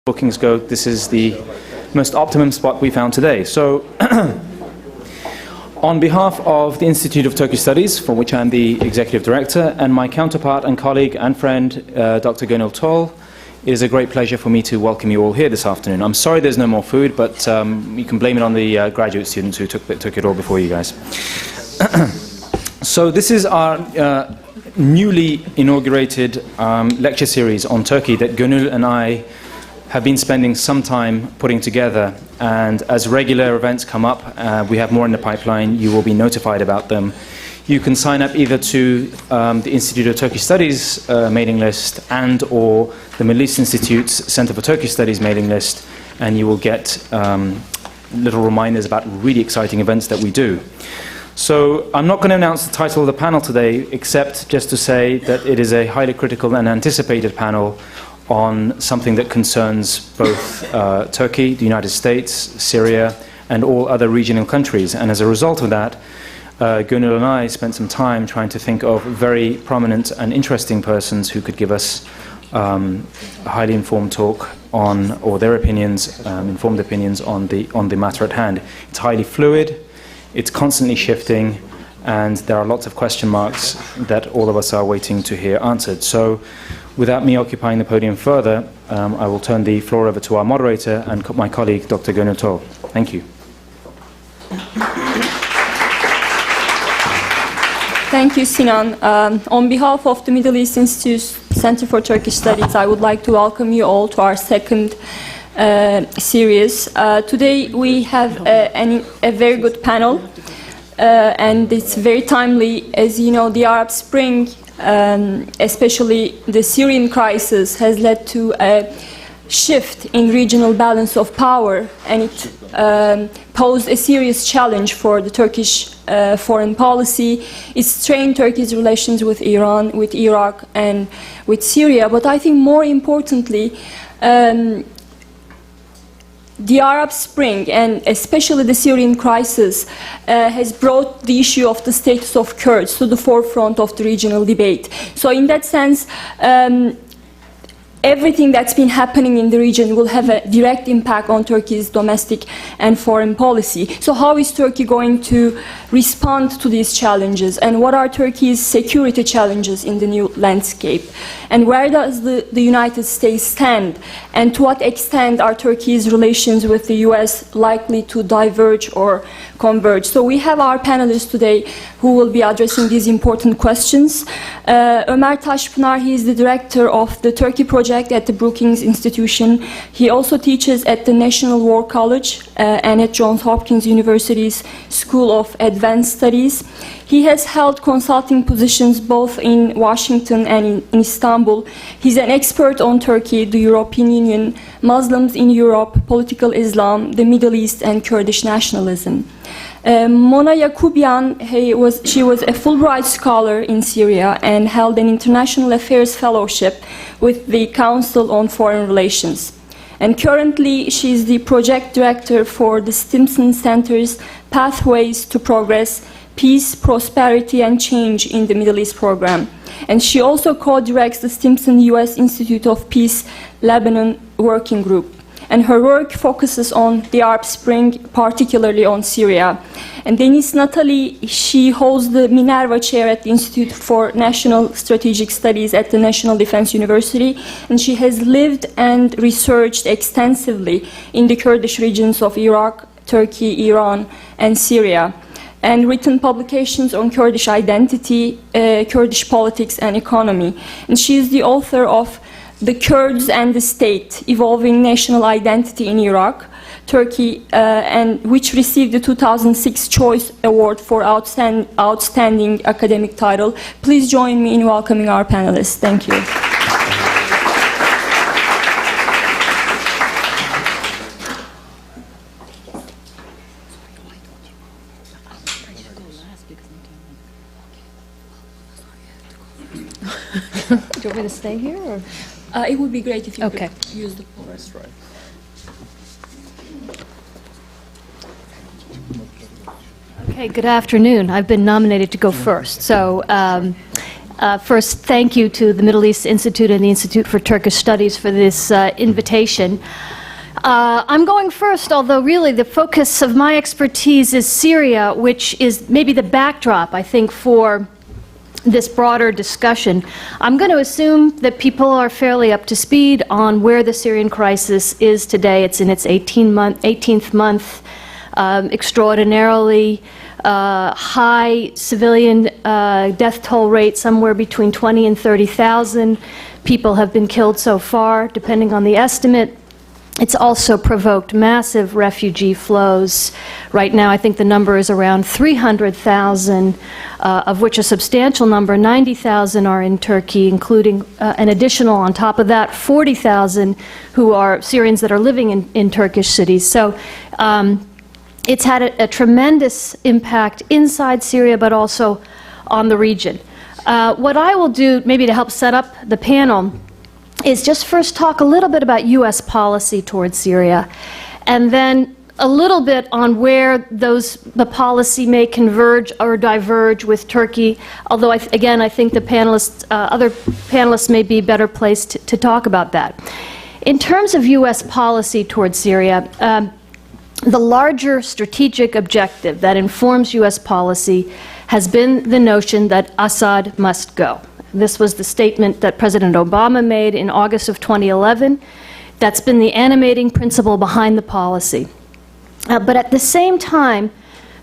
bookings go, this is the most optimum spot we found today. So, on behalf of the Institute of Turkish Studies, for which I'm the Executive Director, and my counterpart and colleague and friend, Dr. Gönül Tol, it is a great pleasure for me to welcome you all here this afternoon. I'm sorry there's no more food, but you can blame it on the graduate students who took it all before you guys. So this is our newly inaugurated lecture series on Turkey that Gönül and I have been spending some time putting together, and as regular events come up, we have more in the pipeline, you will be notified about them. You can sign up either to the Institute of Turkish Studies mailing list and or the Middle East Institute's Center for Turkish Studies mailing list, and you will get little reminders about really exciting events that we do. So I'm not going to announce the title of the panel today, except just to say that it is a highly critical and anticipated panel on something that concerns both Turkey, the United States, Syria, and all other regional countries. And as a result of that, Gönül and I spent some time trying to think of very prominent and interesting persons who could give us a highly informed talk on, or their opinions, informed opinions on the matter at hand. It's highly fluid, it's constantly shifting, and there are lots of question marks that all of us are waiting to hear answered. So, without me occupying the podium further, I will turn the floor over to our moderator and my colleague, Dr. Gönül Tol. Thank you. Thank you, Sinan. On behalf of the Middle East Institute's Center for Turkish Studies, I would like to welcome you all to our second series. Today we have a very good panel, and it's very timely. As you know, the Arab Spring, especially the Syrian crisis, has led to a shift in regional balance of power, and it posed a serious challenge for the Turkish foreign policy. It strained Turkey's relations with Iran, with Iraq, and with Syria. But I think more importantly, the Arab Spring, and especially the Syrian crisis, has brought the issue of the status of Kurds to the forefront of the regional debate. So in that sense, everything that's been happening in the region will have a direct impact on Turkey's domestic and foreign policy. So how is Turkey going to respond to these challenges, and what are Turkey's security challenges in the new landscape? And where does the United States stand, and to what extent are Turkey's relations with the US likely to diverge or converge? So we have our panelists today who will be addressing these important questions. Ömer Taşpınar, he is the director of the Turkey Project at the Brookings Institution. He also teaches at the National War College and at Johns Hopkins University's School of Advanced Studies. He has held consulting positions both in Washington and in Istanbul. He's an expert on Turkey, the European Union, Muslims in Europe, political Islam, the Middle East, and Kurdish nationalism. Mona Yakubian, she was a Fulbright scholar in Syria and held an International Affairs Fellowship with the Council on Foreign Relations. And currently, she is the project director for the Stimson Center's Pathways to Progress, Peace, Prosperity, and Change in the Middle East program. And she also co-directs the Stimson U.S. Institute of Peace Lebanon Working Group. And her work focuses on the Arab Spring, particularly on Syria. And Deniz Natali, she holds the Minerva Chair at the Institute for National Strategic Studies at the National Defense University, and she has lived and researched extensively in the Kurdish regions of Iraq, Turkey, Iran, and Syria, and written publications on Kurdish identity, Kurdish politics, and economy. And she is the author of The Kurds and the State, Evolving National Identity in Iraq, Turkey, and which received the 2006 Choice Award for outstanding academic title. Please join me in welcoming our panelists. Thank you. Do you want me to stay here? Or? It would be great if you could use the floor. That's right. Okay, good afternoon. I've been nominated to go first. So First, thank you to the Middle East Institute and the Institute for Turkish Studies for this invitation. I'm going first, although really the focus of my expertise is Syria, which is maybe the backdrop, I think, for this broader discussion. I'm going to assume that people are fairly up to speed on where the Syrian crisis is today. It's in its 18th month, extraordinarily high civilian death toll rate, somewhere between 20 and 30,000 people have been killed so far, depending on the estimate. It's also provoked massive refugee flows. Right now, I think the number is around 300,000, of which a substantial number, 90,000, are in Turkey, including an additional, on top of that, 40,000 who are Syrians that are living in Turkish cities. So it's had a tremendous impact inside Syria, but also on the region. What I will do, maybe to help set up the panel, is just first talk a little bit about U.S. policy towards Syria, and then a little bit on where the policy may converge or diverge with Turkey, although again, I think the panelists, other panelists may be better placed to talk about that. In terms of U.S. policy towards Syria, the larger strategic objective that informs U.S. policy has been the notion that Assad must go. This was the statement that President Obama made in August of 2011. That's been the animating principle behind the policy. But at the same time,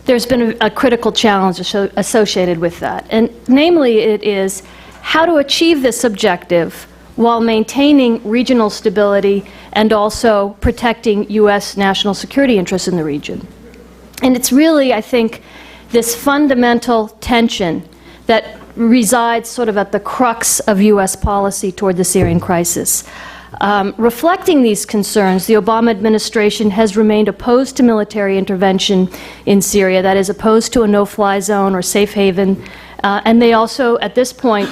there's been a critical challenge associated with that. And namely, it is how to achieve this objective while maintaining regional stability and also protecting U.S. national security interests in the region. And it's really, I think, this fundamental tension that resides sort of at the crux of U.S. policy toward the Syrian crisis. Reflecting these concerns, the Obama administration has remained opposed to military intervention in Syria, that is, opposed to a no-fly zone or safe haven, and they also, at this point,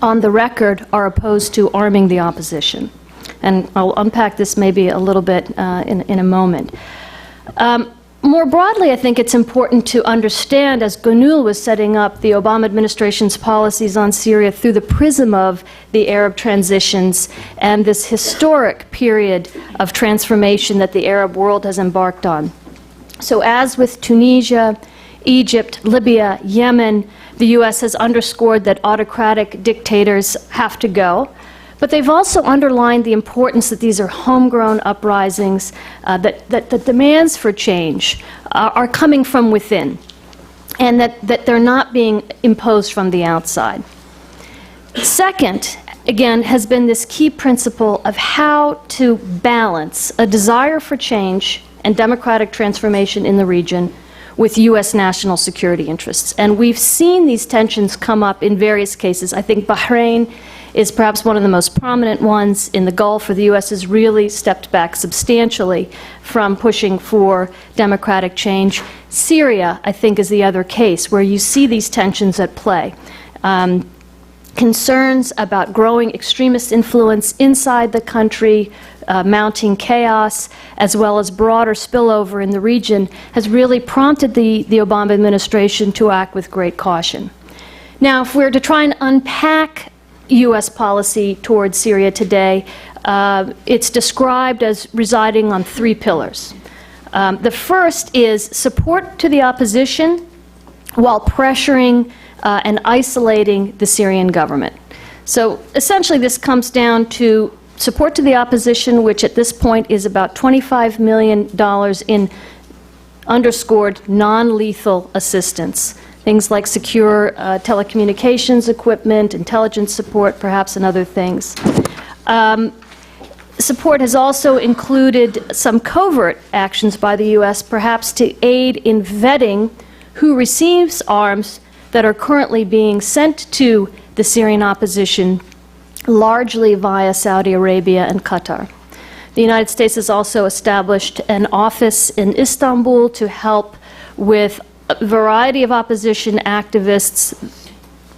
on the record, are opposed to arming the opposition. And I'll unpack this maybe a little bit in a moment. More broadly, I think it's important to understand, as Gönül was setting up the Obama administration's policies on Syria through the prism of the Arab transitions and this historic period of transformation that the Arab world has embarked on. So as with Tunisia, Egypt, Libya, Yemen, the U.S. has underscored that autocratic dictators have to go. But they've also underlined the importance that these are homegrown uprisings, that the demands for change are coming from within, and that they're not being imposed from the outside. Second, again, has been this key principle of how to balance a desire for change and democratic transformation in the region with U.S. national security interests. And we've seen these tensions come up in various cases. I think Bahrain is perhaps one of the most prominent ones in the Gulf, where the U.S. has really stepped back substantially from pushing for democratic change. Syria, I think, is the other case where you see these tensions at play. Concerns about growing extremist influence inside the country, mounting chaos, as well as broader spillover in the region, has really prompted the Obama administration to act with great caution. Now, if we're to try and unpack U.S. policy towards Syria today, it's described as residing on three pillars. The first is support to the opposition while pressuring and isolating the Syrian government. So essentially this comes down to support to the opposition, which at this point is about $25 million in underscored non-lethal assistance. Things like secure telecommunications equipment, intelligence support, perhaps, and other things. Support has also included some covert actions by the U.S., perhaps to aid in vetting who receives arms that are currently being sent to the Syrian opposition, largely via Saudi Arabia and Qatar. The United States has also established an office in Istanbul to help with a variety of opposition activists,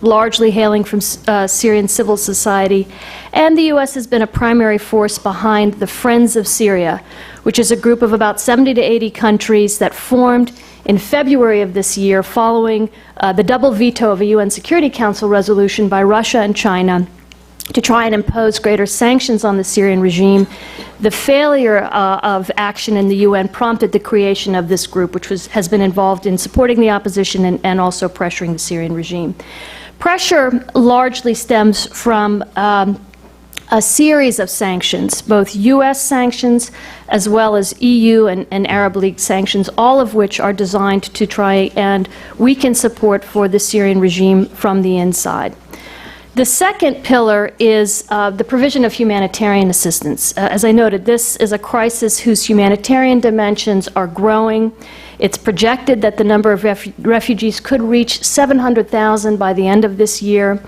largely hailing from Syrian civil society, and the U.S. has been a primary force behind the Friends of Syria, which is a group of about 70 to 80 countries that formed in February of this year, following the double veto of a UN Security Council resolution by Russia and China to try and impose greater sanctions on the Syrian regime. The failure of action in the UN prompted the creation of this group, which has been involved in supporting the opposition and also pressuring the Syrian regime. Pressure largely stems from a series of sanctions, both U.S. sanctions as well as EU and Arab League sanctions, all of which are designed to try and weaken support for the Syrian regime from the inside. The second pillar is the provision of humanitarian assistance. As I noted, this is a crisis whose humanitarian dimensions are growing. It's projected that the number of refugees could reach 700,000 by the end of this year.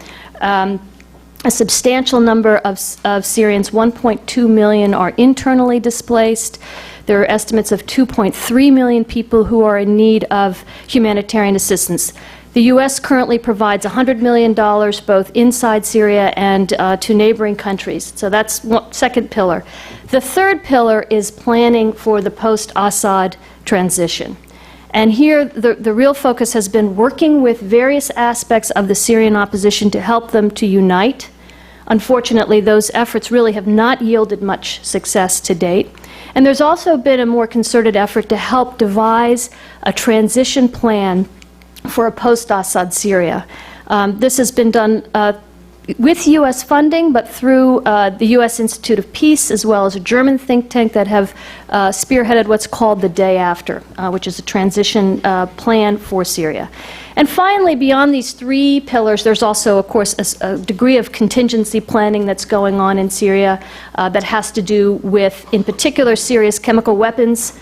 A substantial number of Syrians, 1.2 million, are internally displaced. There are estimates of 2.3 million people who are in need of humanitarian assistance. The U.S. currently provides $100 million both inside Syria and to neighboring countries. So that's one, second pillar. The third pillar is planning for the post-Assad transition. And here the real focus has been working with various aspects of the Syrian opposition to help them to unite. Unfortunately, those efforts really have not yielded much success to date. And there's also been a more concerted effort to help devise a transition plan for a post-Assad Syria. This has been done with U.S. funding, but through the U.S. Institute of Peace, as well as a German think tank that have spearheaded what's called the Day After, which is a transition plan for Syria. And finally, beyond these three pillars, there's also, of course, a degree of contingency planning that's going on in Syria that has to do with, in particular, Syria's chemical weapons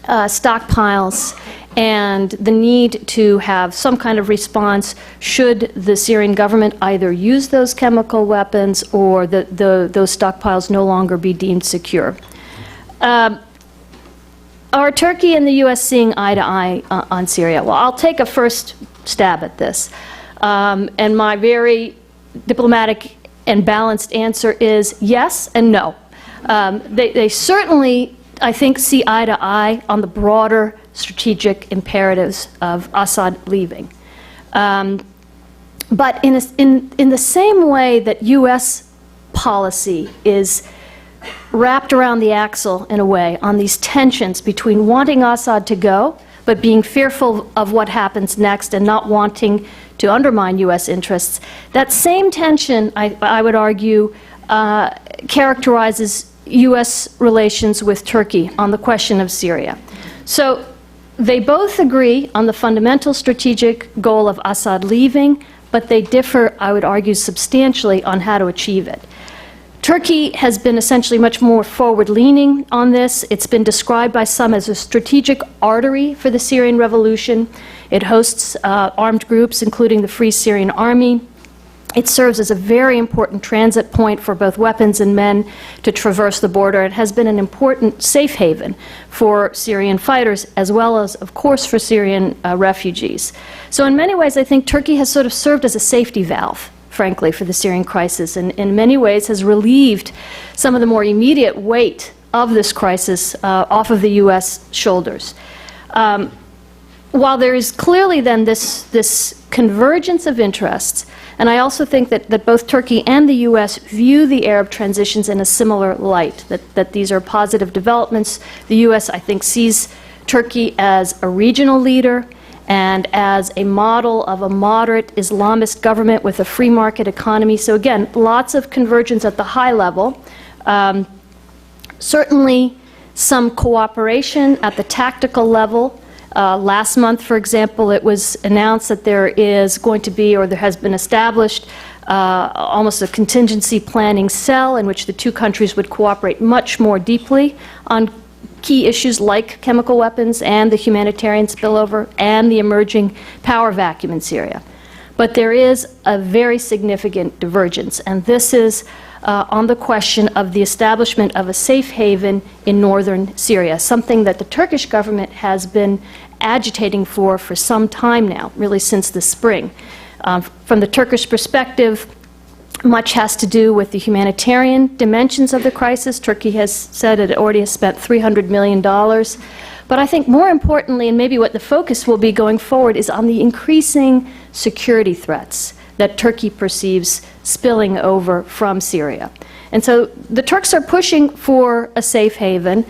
stockpiles, and the need to have some kind of response should the Syrian government either use those chemical weapons or those stockpiles no longer be deemed secure. Are Turkey and the U.S. seeing eye to eye on Syria? Well, I'll take a first stab at this. And my very diplomatic and balanced answer is yes and no. They certainly, I think, see eye to eye on the broader strategic imperatives of Assad leaving. But in the same way that U.S. policy is wrapped around the axle, in a way, on these tensions between wanting Assad to go, but being fearful of what happens next and not wanting to undermine U.S. interests, that same tension, I would argue, characterizes U.S. relations with Turkey on the question of Syria. So they both agree on the fundamental strategic goal of Assad leaving, but they differ, I would argue, substantially on how to achieve it. Turkey has been essentially much more forward-leaning on this. It's been described by some as a strategic artery for the Syrian revolution. It hosts armed groups, including the Free Syrian Army. It serves as a very important transit point for both weapons and men to traverse the border. It has been an important safe haven for Syrian fighters, as well as, of course, for Syrian refugees. So in many ways, I think Turkey has sort of served as a safety valve, frankly, for the Syrian crisis, and in many ways has relieved some of the more immediate weight of this crisis off of the U.S. shoulders. While there is clearly then this convergence of interests, and I also think that both Turkey and the U.S. view the Arab transitions in a similar light, that these are positive developments. The U.S., I think, sees Turkey as a regional leader and as a model of a moderate Islamist government with a free market economy. So again, lots of convergence at the high level. Certainly some cooperation at the tactical level. Last month, for example, it was announced that there is going to be, or there has been established, almost a contingency planning cell in which the two countries would cooperate much more deeply on key issues like chemical weapons and the humanitarian spillover and the emerging power vacuum in Syria. But there is a very significant divergence, and this is on the question of the establishment of a safe haven in northern Syria, something that the Turkish government has been agitating for some time now, really since the spring. From the Turkish perspective, much has to do with the humanitarian dimensions of the crisis. Turkey has said it already has spent $300 million But I think more importantly, and maybe what the focus will be going forward, is on the increasing security threats that Turkey perceives spilling over from Syria. And so the Turks are pushing for a safe haven,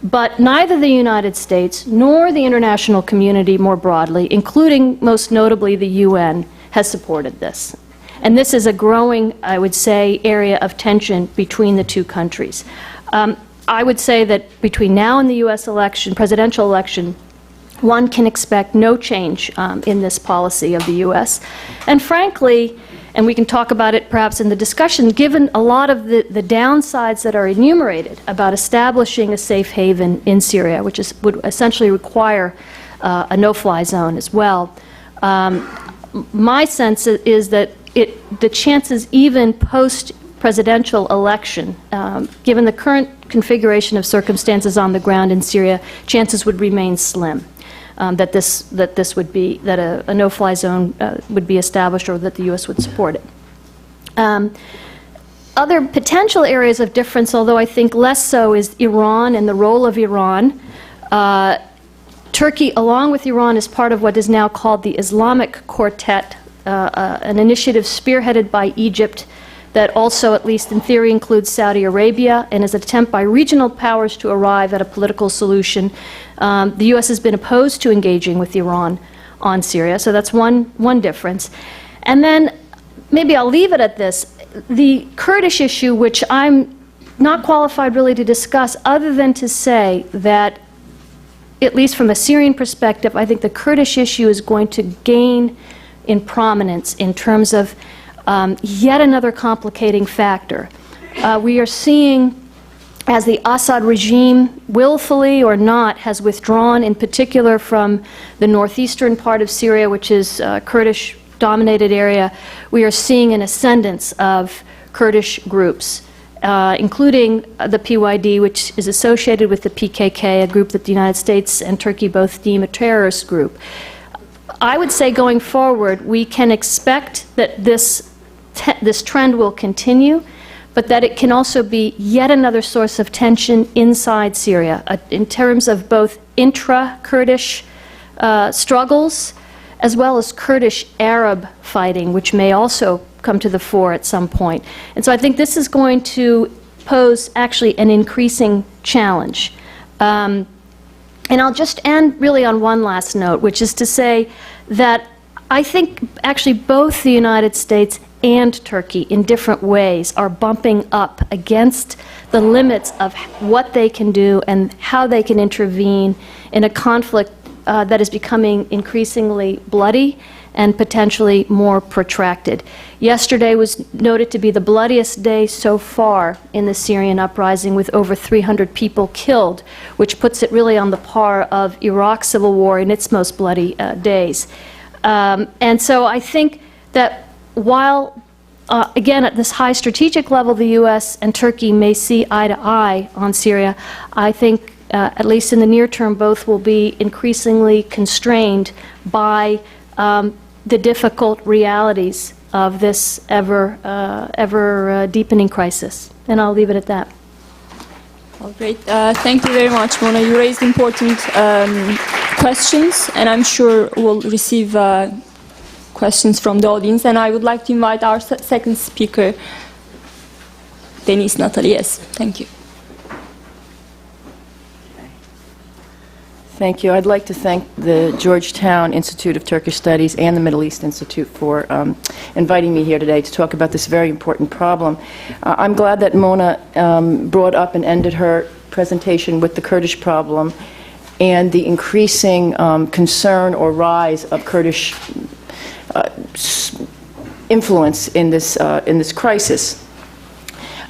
but neither the United States nor the international community more broadly, including most notably the UN, has supported this. And this is a growing, I would say, area of tension between the two countries. I would say that between now and the U.S. election, presidential election, one can expect no change in this policy of the U.S. And frankly, and we can talk about it perhaps in the discussion, given a lot of the downsides that are enumerated about establishing a safe haven in Syria, which would essentially require a no-fly zone as well, my sense is that the chances even post-presidential election, given the current configuration of circumstances on the ground in Syria, chances would remain slim. That a no-fly zone would be established, or that the U.S. would support it. Other potential areas of difference, although I think less so, is Iran and the role of Iran. Turkey, along with Iran, is part of what is now called the Islamic Quartet, an initiative spearheaded by Egypt that also, at least in theory, includes Saudi Arabia, and is an attempt by regional powers to arrive at a political solution. The U.S. has been opposed to engaging with Iran on Syria, so that's one difference. And then, maybe I'll leave it at this, the Kurdish issue, which I'm not qualified really to discuss, other than to say that, at least from a Syrian perspective, I think the Kurdish issue is going to gain in prominence in terms of yet another complicating factor. We are seeing, as the Assad regime, willfully or not, has withdrawn, in particular from the northeastern part of Syria, which is a Kurdish-dominated area, we are seeing an ascendance of Kurdish groups, including the PYD, which is associated with the PKK, a group that the United States and Turkey both deem a terrorist group. I would say going forward, we can expect that this trend will continue, but that it can also be yet another source of tension inside Syria, in terms of both intra-Kurdish struggles, as well as Kurdish-Arab fighting, which may also come to the fore at some point. And so I think this is going to pose actually an increasing challenge. And I'll just end really on one last note, which is to say that I think actually both the United States and Turkey, in different ways, are bumping up against the limits of what they can do and how they can intervene in a conflict that is becoming increasingly bloody and potentially more protracted. Yesterday was noted to be the bloodiest day so far in the Syrian uprising, with over 300 people killed, which puts it really on the par of Iraq's civil war in its most bloody days. And so I think that while, again, at this high strategic level, the U.S. and Turkey may see eye to eye on Syria, I think, at least in the near term, both will be increasingly constrained by the difficult realities of this ever deepening crisis. And I'll leave it at that. Well, great. Thank you very much, Mona. You raised important questions, and I'm sure we'll receive questions from the audience. And I would like to invite our second speaker, Denise Natalie. Yes, thank you. Thank you. I'd like to thank the Georgetown Institute of Turkish Studies and the Middle East Institute for inviting me here today to talk about this very important problem. I'm glad that Mona brought up and ended her presentation with the Kurdish problem and the increasing concern or rise of Kurdish influence in this crisis.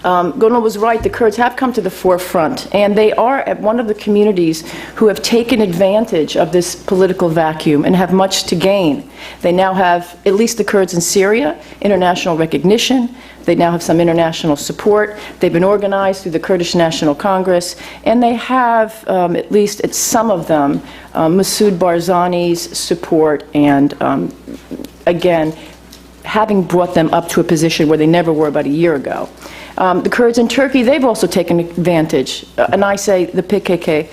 Gönül was right, the Kurds have come to the forefront, and they are at one of the communities who have taken advantage of this political vacuum and have much to gain. They now have, at least the Kurds in Syria, international recognition. They now have some international support. They've been organized through the Kurdish National Congress, and they have, at least at some of them, Masoud Barzani's support, and again, having brought them up to a position where they never were about a year ago. The Kurds in Turkey, they've also taken advantage, and I say the PKK,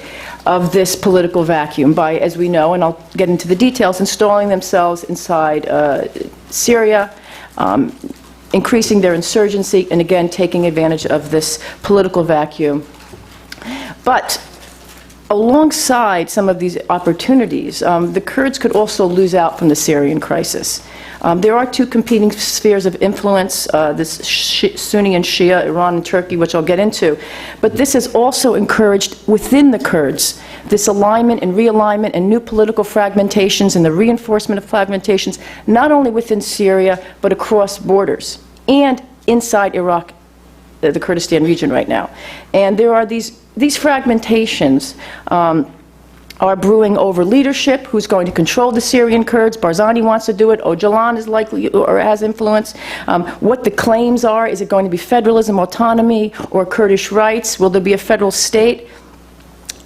of this political vacuum by, as we know, and I'll get into the details, installing themselves inside Syria, increasing their insurgency, and again, taking advantage of this political vacuum. But alongside some of these opportunities, the Kurds could also lose out from the Syrian crisis. There are two competing spheres of influence, this Sunni and Shia, Iran and Turkey, which I'll get into. But this has also encouraged within the Kurds this alignment and realignment and new political fragmentations and the reinforcement of fragmentations, not only within Syria, but across borders and inside Iraq, the Kurdistan region right now. And there are these fragmentations are brewing over leadership, who's going to control the Syrian Kurds. Barzani wants to do it. Öcalan is likely or has influence. What the claims are, is it going to be federalism, autonomy, or Kurdish rights? Will there be a federal state?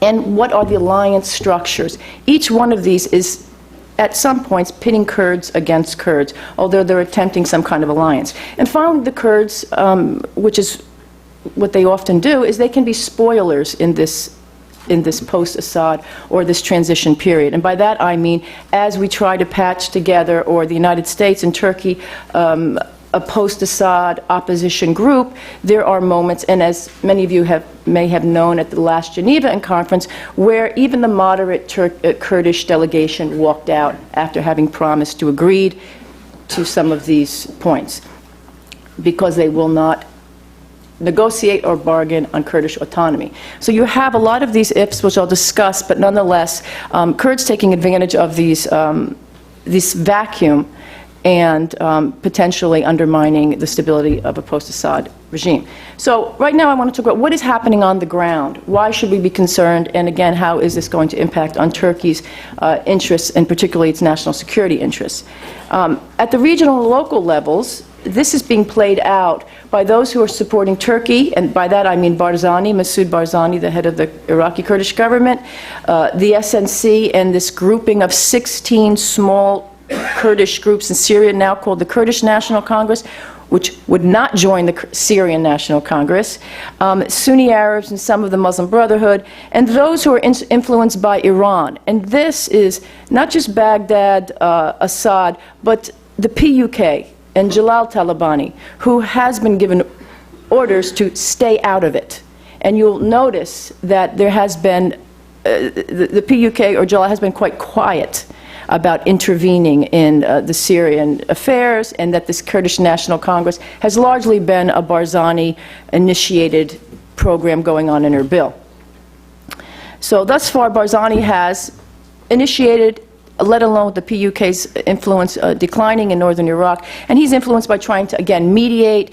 And what are the alliance structures? Each one of these is, at some points, pitting Kurds against Kurds, although they're attempting some kind of alliance. And finally, the Kurds, which is what they often do, is they can be spoilers in this post-Assad or this transition period. And by that I mean, as we try to patch together, or the United States and Turkey, a post-Assad opposition group, there are moments, and as many of you may have known at the last Geneva conference, where even the moderate Kurdish delegation walked out after having promised to agree to some of these points, because they will not negotiate or bargain on Kurdish autonomy. So you have a lot of these ifs, which I'll discuss, but nonetheless, Kurds taking advantage of this vacuum and potentially undermining the stability of a post-Assad regime. So right now I want to talk about what is happening on the ground. Why should we be concerned? And again, how is this going to impact on Turkey's interests, and particularly its national security interests? At the regional and local levels, this is being played out by those who are supporting Turkey, and by that I mean Barzani, Masoud Barzani, the head of the Iraqi Kurdish government, the SNC, and this grouping of 16 small Kurdish groups in Syria now called the Kurdish National Congress, which would not join the Syrian National Congress, Sunni Arabs and some of the Muslim Brotherhood, and those who are influenced by Iran. And this is not just Baghdad, Assad, but the PUK, and Jalal Talabani, who has been given orders to stay out of it. And you'll notice that there has been, the PUK or Jalal has been quite quiet about intervening in the Syrian affairs, and that this Kurdish National Congress has largely been a Barzani-initiated program going on in Erbil. So thus far, Barzani has initiated, let alone the PUK's influence declining in northern Iraq. And he's influenced by trying to, again, mediate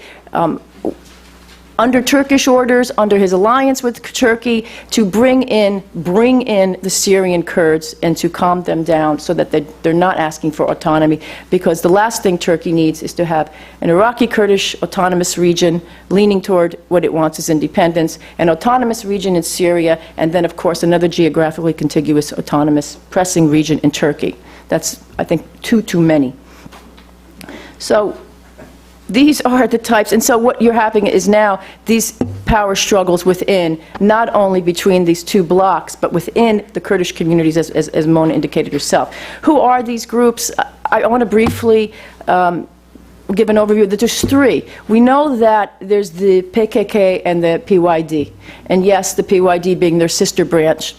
under Turkish orders, under his alliance with Turkey, to bring in the Syrian Kurds and to calm them down so that they're not asking for autonomy, because the last thing Turkey needs is to have an Iraqi Kurdish autonomous region leaning toward what it wants is independence, an autonomous region in Syria, and then, of course, another geographically contiguous autonomous pressing region in Turkey. That's, I think, too many. So these are the types, and so what you're having is now these power struggles within, not only between these two blocs, but within the Kurdish communities, as Mona indicated herself. Who are these groups? I want to briefly give an overview that there's three. We know that there's the PKK and the PYD, and yes, the PYD being their sister branch,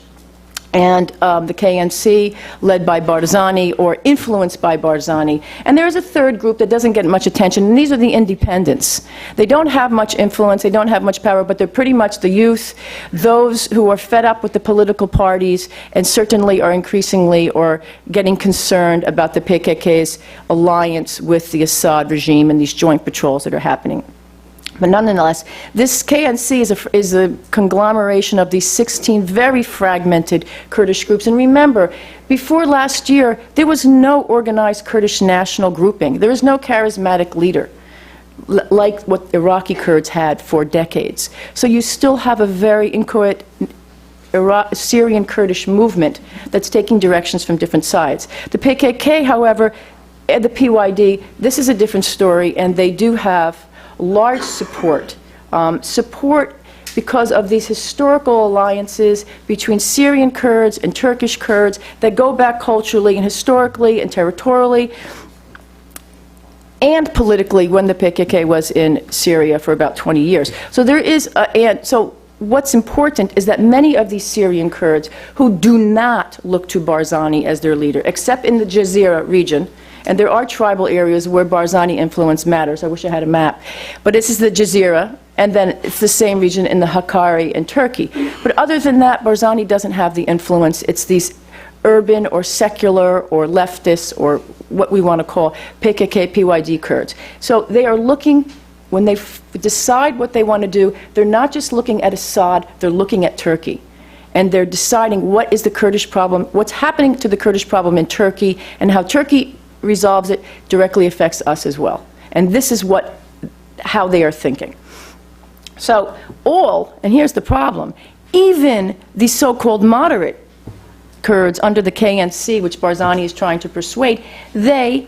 and the KNC, led by Barzani, or influenced by Barzani. And there is a third group that doesn't get much attention, and these are the independents. They don't have much influence, they don't have much power, but they're pretty much the youth, those who are fed up with the political parties, and certainly are increasingly or getting concerned about the PKK's alliance with the Assad regime and these joint patrols that are happening. But nonetheless, this KNC is a conglomeration of these 16 very fragmented Kurdish groups. And remember, before last year, there was no organized Kurdish national grouping. There is no charismatic leader, like what Iraqi Kurds had for decades. So you still have a very inchoate Syrian Kurdish movement that's taking directions from different sides. The PKK, however, and the PYD, this is a different story, and they do have large support because of these historical alliances between Syrian Kurds and Turkish Kurds that go back culturally and historically and territorially and politically when the PKK was in Syria for about 20 years. So there is, so what's important is that many of these Syrian Kurds who do not look to Barzani as their leader, except in the Jazeera region, and there are tribal areas where Barzani influence matters. I wish I had a map. But this is the Jazeera, and then it's the same region in the Hakkari in Turkey. But other than that, Barzani doesn't have the influence. It's these urban or secular or leftist or what we want to call PKK, PYD Kurds. So they are looking, when they decide what they want to do, they're not just looking at Assad, they're looking at Turkey. And they're deciding what is the Kurdish problem, what's happening to the Kurdish problem in Turkey, and how Turkey resolves it directly affects us as well. And this is how they are thinking. So and here's the problem, even the so-called moderate Kurds under the KNC, which Barzani is trying to persuade, they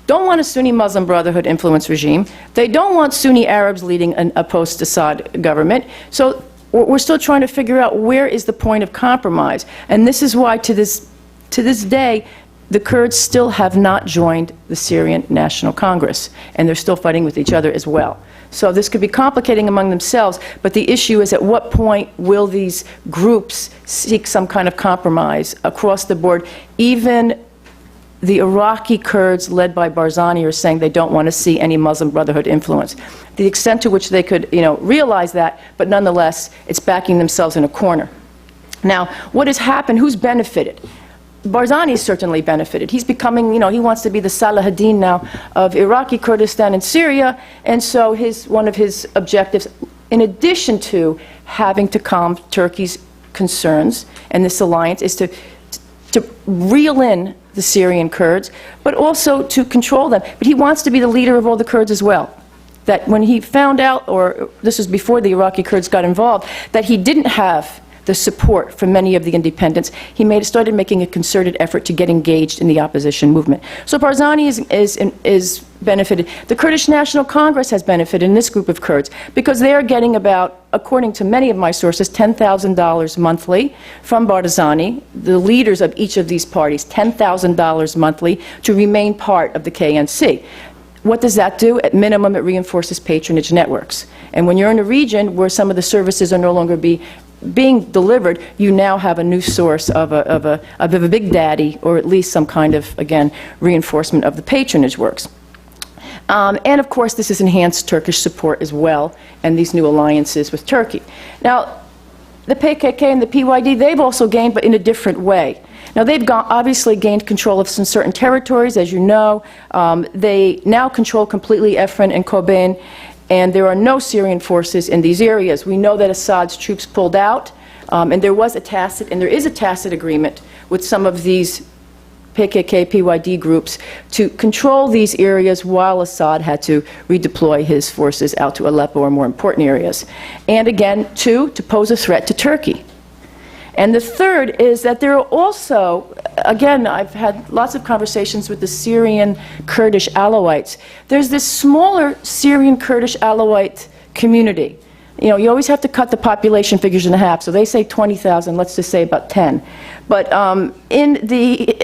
don't want a Sunni Muslim Brotherhood influence regime. They don't want Sunni Arabs leading a post-Assad government. So we're still trying to figure out where is the point of compromise. And this is why to this day, the Kurds still have not joined the Syrian National Congress, and they're still fighting with each other as well. So this could be complicating among themselves, but the issue is at what point will these groups seek some kind of compromise across the board. Even the Iraqi Kurds led by Barzani are saying they don't want to see any Muslim Brotherhood influence. The extent to which they could realize that, but nonetheless, it's backing themselves in a corner. Now, what has happened? Who's benefited? Barzani certainly benefited. He's becoming, he wants to be the Salahuddin now of Iraqi Kurdistan and Syria, and so one of his objectives, in addition to having to calm Turkey's concerns and this alliance, is to reel in the Syrian Kurds, but also to control them. But he wants to be the leader of all the Kurds as well. That when he found out, or this was before the Iraqi Kurds got involved, that he didn't have the support from many of the independents, he started making a concerted effort to get engaged in the opposition movement. So Barzani is benefited. The Kurdish National Congress has benefited in this group of Kurds because they are getting about, according to many of my sources, $10,000 monthly from Barzani, the leaders of each of these parties, $10,000 monthly to remain part of the KNC. What does that do? At minimum, it reinforces patronage networks. And when you're in a region where some of the services are no longer being delivered, you now have a new source of a big daddy, or at least some kind of, again, reinforcement of the patronage works. And of course, this has enhanced Turkish support as well, and these new alliances with Turkey. Now, the PKK and the PYD, they've also gained, but in a different way. Now, they've obviously gained control of some certain territories, as you know. They now control completely Afrin and Kobane, and there are no Syrian forces in these areas. We know that Assad's troops pulled out, and there is a tacit agreement with some of these PKK, PYD groups to control these areas while Assad had to redeploy his forces out to Aleppo or more important areas. And again, to pose a threat to Turkey. And the third is that there are also, again, I've had lots of conversations with the Syrian Kurdish Alawites. There's this smaller Syrian Kurdish Alawite community. You always have to cut the population figures in half. So they say 20,000, let's just say about 10. But in the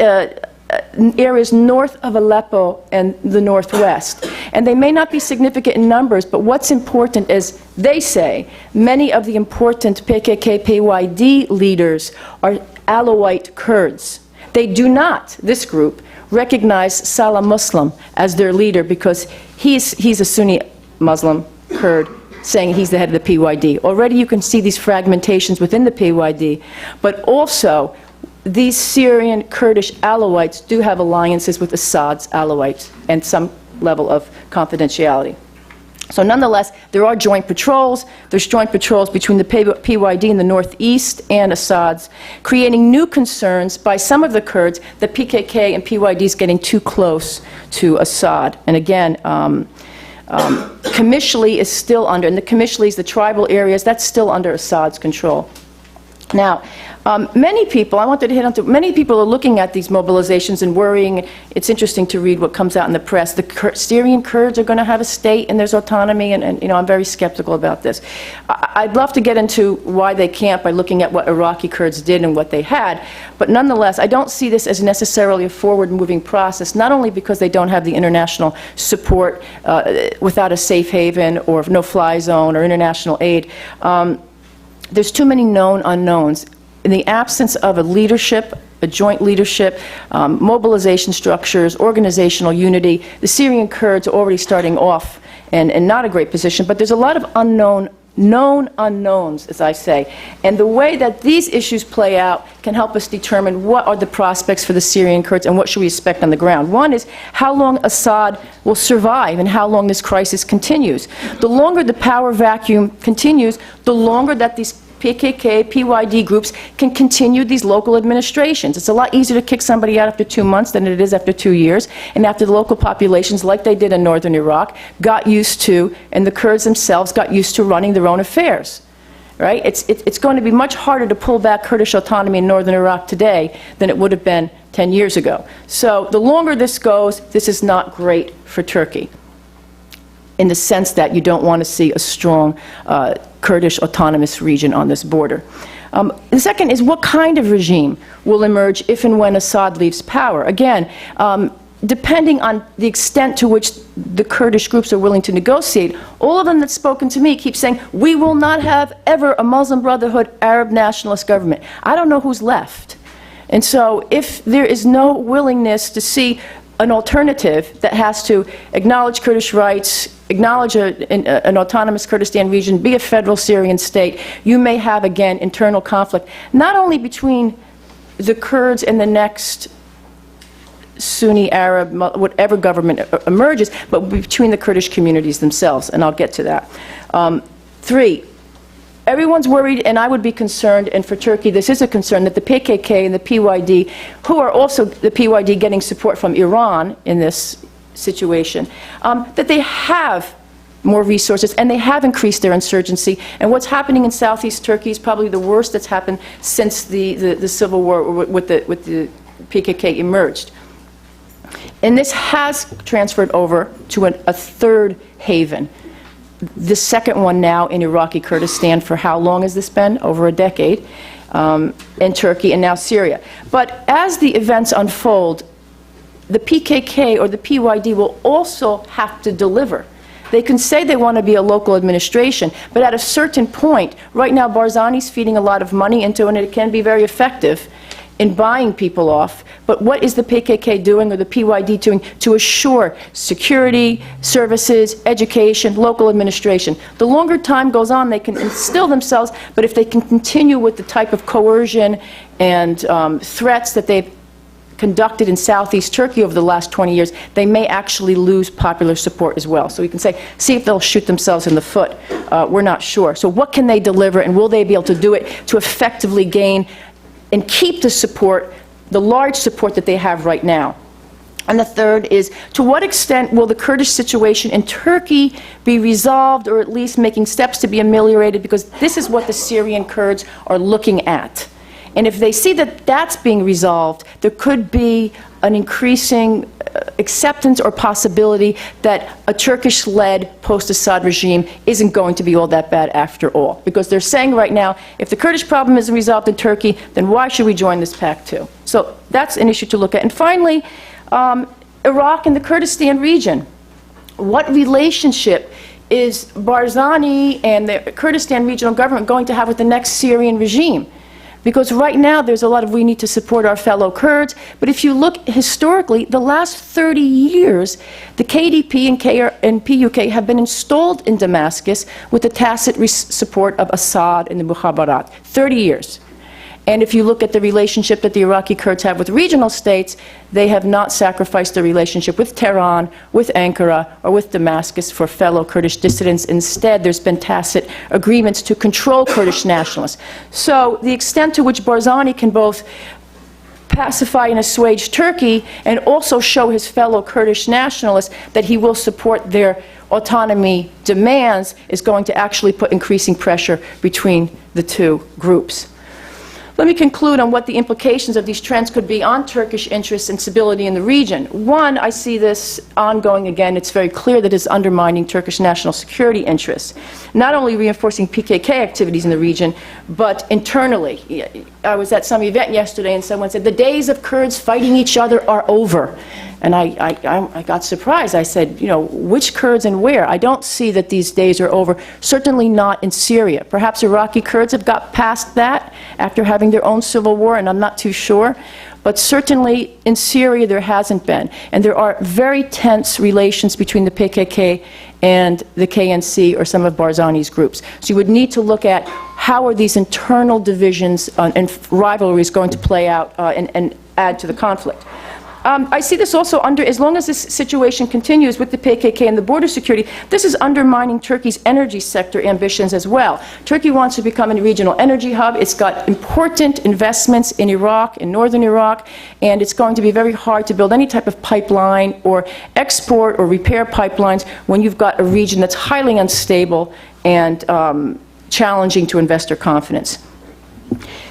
areas north of Aleppo and the northwest. And they may not be significant in numbers, but what's important is, they say, many of the important PKK, PYD leaders are Alawite Kurds. They do not, this group, recognize Salah Muslim as their leader because he's a Sunni Muslim Kurd, saying he's the head of the PYD. Already you can see these fragmentations within the PYD, but also these Syrian Kurdish Alawites do have alliances with Assad's Alawites and some level of confidentiality. So nonetheless, there are joint patrols. There's joint patrols between the PYD in the northeast and Assad's, creating new concerns by some of the Kurds that PKK and PYD is getting too close to Assad. And again, Qamishli is still under, and the Qamishlis, the tribal areas, that's still under Assad's control. Now, many people, I wanted to hit on to, many people are looking at these mobilizations and worrying. It's interesting to read what comes out in the press. The Syrian Kurds are going to have a state and there's autonomy, and you know, I'm very skeptical about this. I'd love to get into why they can't by looking at what Iraqi Kurds did and what they had, but nonetheless, I don't see this as necessarily a forward-moving process, not only because they don't have the international support without a safe haven or no-fly zone or international aid. There's too many known unknowns. In the absence of a leadership, a joint leadership, mobilization structures, organizational unity, the Syrian Kurds are already starting off in not a great position, but there's a lot of known unknowns, as I say. And the way that these issues play out can help us determine what are the prospects for the Syrian Kurds and what should we expect on the ground. One is how long Assad will survive and how long this crisis continues. The longer the power vacuum continues, the longer that these PKK, PYD groups can continue these local administrations. It's a lot easier to kick somebody out after 2 months than it is after 2 years, and after the local populations, like they did in northern Iraq, got used to, and the Kurds themselves got used to running their own affairs. Right? It's going to be much harder to pull back Kurdish autonomy in northern Iraq today than it would have been 10 years ago. So the longer this goes, this is not great for Turkey, in the sense that you don't want to see a strong Kurdish autonomous region on this border. The second is what kind of regime will emerge if and when Assad leaves power. Again, depending on the extent to which the Kurdish groups are willing to negotiate, all of them that's spoken to me keep saying, we will not have ever a Muslim Brotherhood Arab nationalist government. I don't know who's left. And so if there is no willingness to see an alternative that has to acknowledge Kurdish rights, acknowledge an autonomous Kurdistan region, be a federal Syrian state, you may have, again, internal conflict, not only between the Kurds and the next Sunni Arab, whatever government emerges, but between the Kurdish communities themselves, and I'll get to that. Three, everyone's worried, and I would be concerned, and for Turkey this is a concern, that the PKK and the PYD, who are also the PYD getting support from Iran in this situation, that they have more resources and they have increased their insurgency. And what's happening in southeast Turkey is probably the worst that's happened since the civil war with the PKK emerged. And this has transferred over to a third haven. The second one now in Iraqi Kurdistan. For how long has this been? Over a decade. In Turkey and now Syria. But as the events unfold, the PKK or the PYD will also have to deliver. They can say they want to be a local administration, but at a certain point, right now Barzani's feeding a lot of money into it, and it can be very effective in buying people off. But what is the PKK doing or the PYD doing to assure security, services, education, local administration? The longer time goes on, they can instill themselves, but if they can continue with the type of coercion and threats that they've conducted in southeast Turkey over the last 20 years, they may actually lose popular support as well. So we can say, see if they'll shoot themselves in the foot. We're not sure. So what can they deliver, and will they be able to do it to effectively gain and keep the support, the large support that they have right now? And the third is, to what extent will the Kurdish situation in Turkey be resolved, or at least making steps to be ameliorated, because this is what the Syrian Kurds are looking at. And if they see that that's being resolved, there could be an increasing acceptance or possibility that a Turkish-led post-Assad regime isn't going to be all that bad after all. Because they're saying right now, if the Kurdish problem isn't resolved in Turkey, then why should we join this pact too? So that's an issue to look at. And finally, Iraq and the Kurdistan region. What relationship is Barzani and the Kurdistan regional government going to have with the next Syrian regime? Because right now there's a lot of, we need to support our fellow Kurds, but if you look historically, the last 30 years, the KDP and PUK have been installed in Damascus with the tacit support of Assad and the Mukhabarat. 30 years. And if you look at the relationship that the Iraqi Kurds have with regional states, they have not sacrificed their relationship with Tehran, with Ankara, or with Damascus for fellow Kurdish dissidents. Instead, there's been tacit agreements to control Kurdish nationalists. So the extent to which Barzani can both pacify and assuage Turkey and also show his fellow Kurdish nationalists that he will support their autonomy demands is going to actually put increasing pressure between the two groups. Let me conclude on what the implications of these trends could be on Turkish interests and stability in the region. One, I see this ongoing again. It's very clear that it's undermining Turkish national security interests, not only reinforcing PKK activities in the region, but internally. I was at some event yesterday and someone said, the days of Kurds fighting each other are over. And I got surprised. I said, you know, which Kurds and where? I don't see that these days are over, certainly not in Syria. Perhaps Iraqi Kurds have got past that after having their own civil war, and I'm not too sure. But certainly in Syria there hasn't been. And there are very tense relations between the PKK and the KNC or some of Barzani's groups. So you would need to look at how are these internal divisions and rivalries going to play out and add to the conflict. I see this also as long as this situation continues with the PKK and the border security, this is undermining Turkey's energy sector ambitions as well. Turkey wants to become a regional energy hub. It's got important investments in Iraq, in northern Iraq, and it's going to be very hard to build any type of pipeline or export or repair pipelines when you've got a region that's highly unstable and challenging to investor confidence.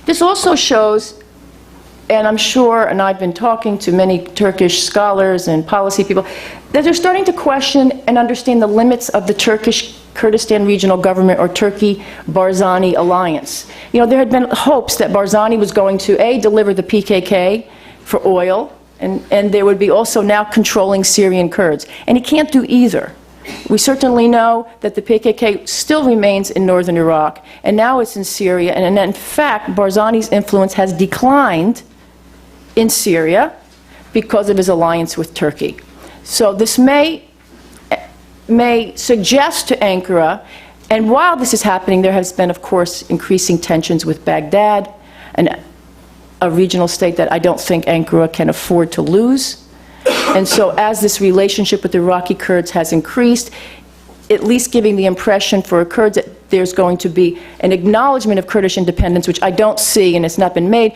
This also shows, and I'm sure, and I've been talking to many Turkish scholars and policy people, that they're starting to question and understand the limits of the Turkish Kurdistan Regional Government or Turkey-Barzani alliance. You know, there had been hopes that Barzani was going to, A, deliver the PKK for oil, and there would be also now controlling Syrian Kurds. And he can't do either. We certainly know that the PKK still remains in northern Iraq, and now it's in Syria, and in fact, Barzani's influence has declined in Syria because of his alliance with Turkey. So this may suggest to Ankara, and while this is happening, there has been, of course, increasing tensions with Baghdad, a regional state that I don't think Ankara can afford to lose. And so as this relationship with the Iraqi Kurds has increased, at least giving the impression for Kurds that there's going to be an acknowledgement of Kurdish independence, which I don't see and it's not been made,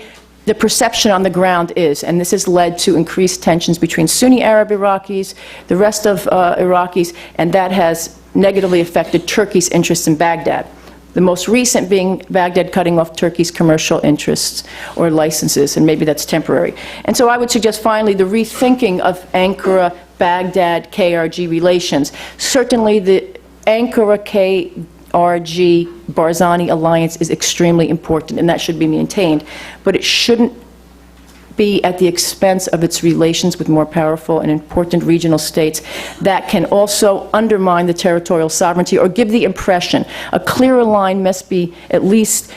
the perception on the ground is, and this has led to increased tensions between Sunni Arab Iraqis, the rest of Iraqis, and that has negatively affected Turkey's interests in Baghdad. The most recent being Baghdad cutting off Turkey's commercial interests or licenses, and maybe that's temporary. And so I would suggest finally the rethinking of Ankara-Baghdad-KRG relations. Certainly the Ankara-KRG-Barzani alliance is extremely important, and that should be maintained, but it shouldn't be at the expense of its relations with more powerful and important regional states that can also undermine the territorial sovereignty or give the impression. A clearer line must be at least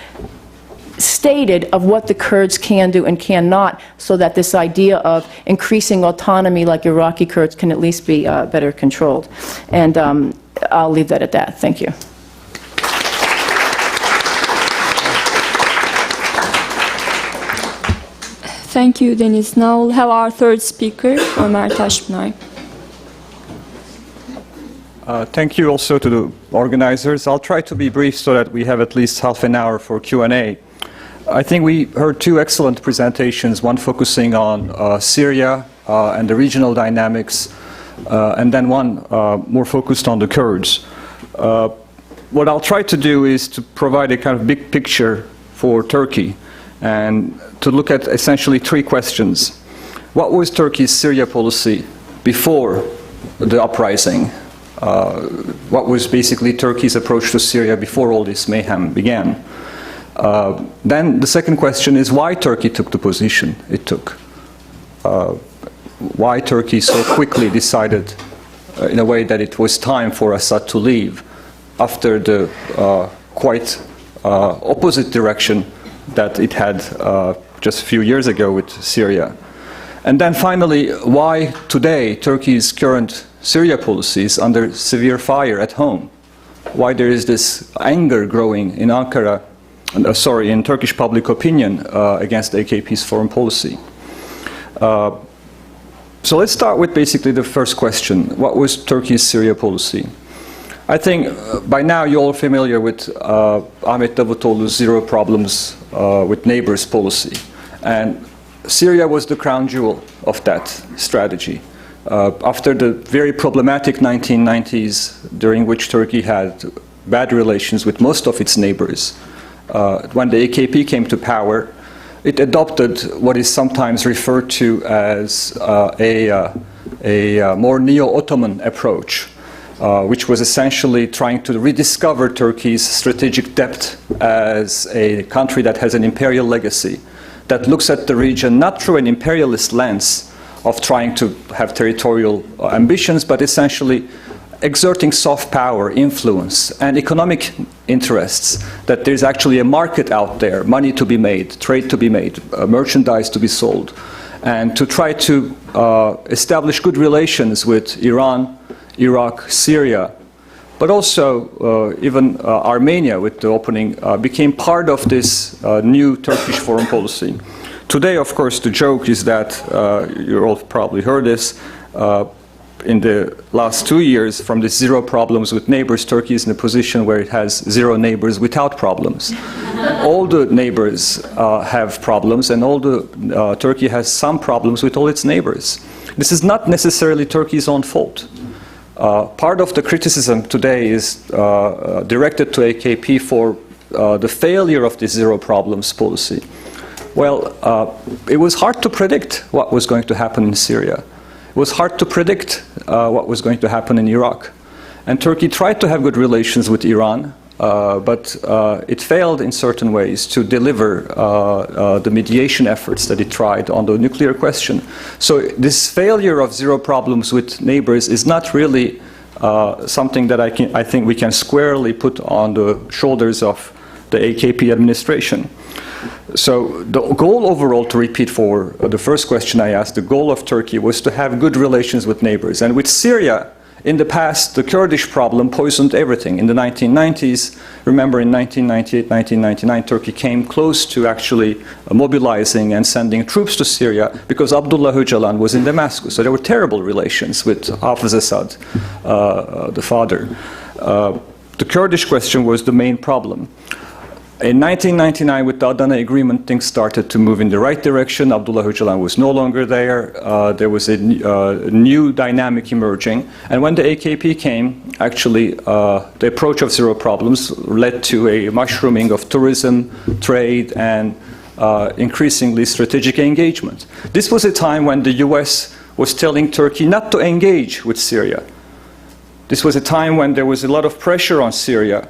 stated of what the Kurds can do and cannot, so that this idea of increasing autonomy like Iraqi Kurds can at least be better controlled. And I'll leave that at that. Thank you. Thank you, Deniz. Now we'll have our third speaker, Ömer Taşpınar. Thank you also to the organizers. I'll try to be brief so that we have at least half an hour for Q&A. I think we heard two excellent presentations, one focusing on Syria and the regional dynamics, and then one more focused on the Kurds. What I'll try to do is to provide a kind of big picture for Turkey and to look at essentially three questions. What was Turkey's Syria policy before the uprising? What was basically Turkey's approach to Syria before all this mayhem began? Then the second question is why Turkey took the position it took. Why Turkey so quickly decided in a way that it was time for Assad to leave after the quite opposite direction that it had just a few years ago with Syria. And then finally, why today Turkey's current Syria policy is under severe fire at home. Why there is this anger growing in Ankara, in Turkish public opinion against AKP's foreign policy. So let's start with basically the first question. What was Turkey's Syria policy? I think by now you're all familiar with Ahmet Davutoğlu's zero problems with neighbors policy. And Syria was the crown jewel of that strategy. After the very problematic 1990s, during which Turkey had bad relations with most of its neighbors, when the AKP came to power, it adopted what is sometimes referred to as a more neo-Ottoman approach, which was essentially trying to rediscover Turkey's strategic depth as a country that has an imperial legacy, that looks at the region not through an imperialist lens of trying to have territorial ambitions, but essentially exerting soft power, influence, and economic interests, that there's actually a market out there, money to be made, trade to be made, merchandise to be sold, and to try to establish good relations with Iran, Iraq, Syria, but also even Armenia with the opening became part of this new Turkish foreign policy. Today, of course, the joke is that, you all probably heard this, in the last 2 years, from the zero problems with neighbors, Turkey is in a position where it has zero neighbors without problems. All the neighbors have problems, and Turkey has some problems with all its neighbors. This is not necessarily Turkey's own fault. Part of the criticism today is directed to AKP for the failure of the zero problems policy. Well, it was hard to predict what was going to happen in Syria. It was hard to predict what was going to happen in Iraq. And Turkey tried to have good relations with Iran, but it failed in certain ways to deliver the mediation efforts that it tried on the nuclear question. So this failure of zero problems with neighbors is not really something that I think we can squarely put on the shoulders of the AKP administration. So the goal overall, to repeat for the first question I asked, the goal of Turkey was to have good relations with neighbors. And with Syria, in the past, the Kurdish problem poisoned everything. In the 1990s, remember in 1998, 1999, Turkey came close to actually mobilizing and sending troops to Syria because Abdullah Öcalan was in Damascus. So there were terrible relations with Hafez Assad, the father. The Kurdish question was the main problem. In 1999, with the Adana Agreement, things started to move in the right direction. Abdullah Öcalan was no longer there. There was a new dynamic emerging. And when the AKP came, actually, the approach of zero problems led to a mushrooming of tourism, trade, and increasingly strategic engagement. This was a time when the US was telling Turkey not to engage with Syria. This was a time when there was a lot of pressure on Syria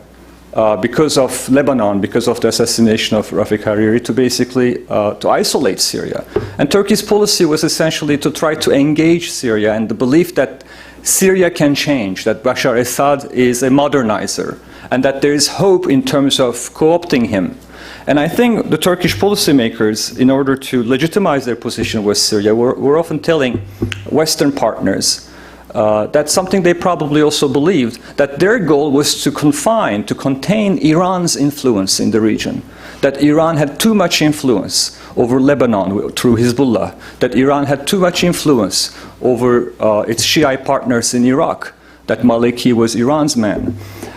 because of Lebanon, because of the assassination of Rafik Hariri, to basically to isolate Syria. And Turkey's policy was essentially to try to engage Syria, and the belief that Syria can change, that Bashar Assad is a modernizer, and that there is hope in terms of co-opting him. And I think the Turkish policymakers, in order to legitimize their position with Syria, were often telling Western partners that's something they probably also believed, that their goal was to contain Iran's influence in the region, that Iran had too much influence over Lebanon through Hezbollah, that Iran had too much influence over its Shiite partners in Iraq, that Maliki was Iran's man.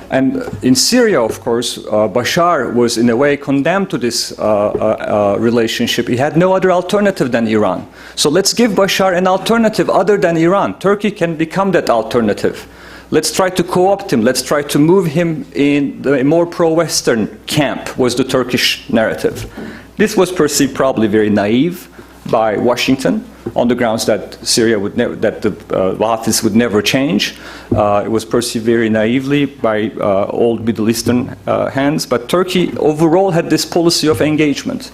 And in Syria, of course, Bashar was in a way condemned to this relationship. He had no other alternative than Iran. So let's give Bashar an alternative other than Iran. Turkey can become that alternative. Let's try to co-opt him. Let's try to move him in the more pro-Western camp, was the Turkish narrative. This was perceived probably very naive by Washington, on the grounds that Syria would that the Wahabis would never change. It was perceived very naively by old Middle Eastern hands, but Turkey overall had this policy of engagement.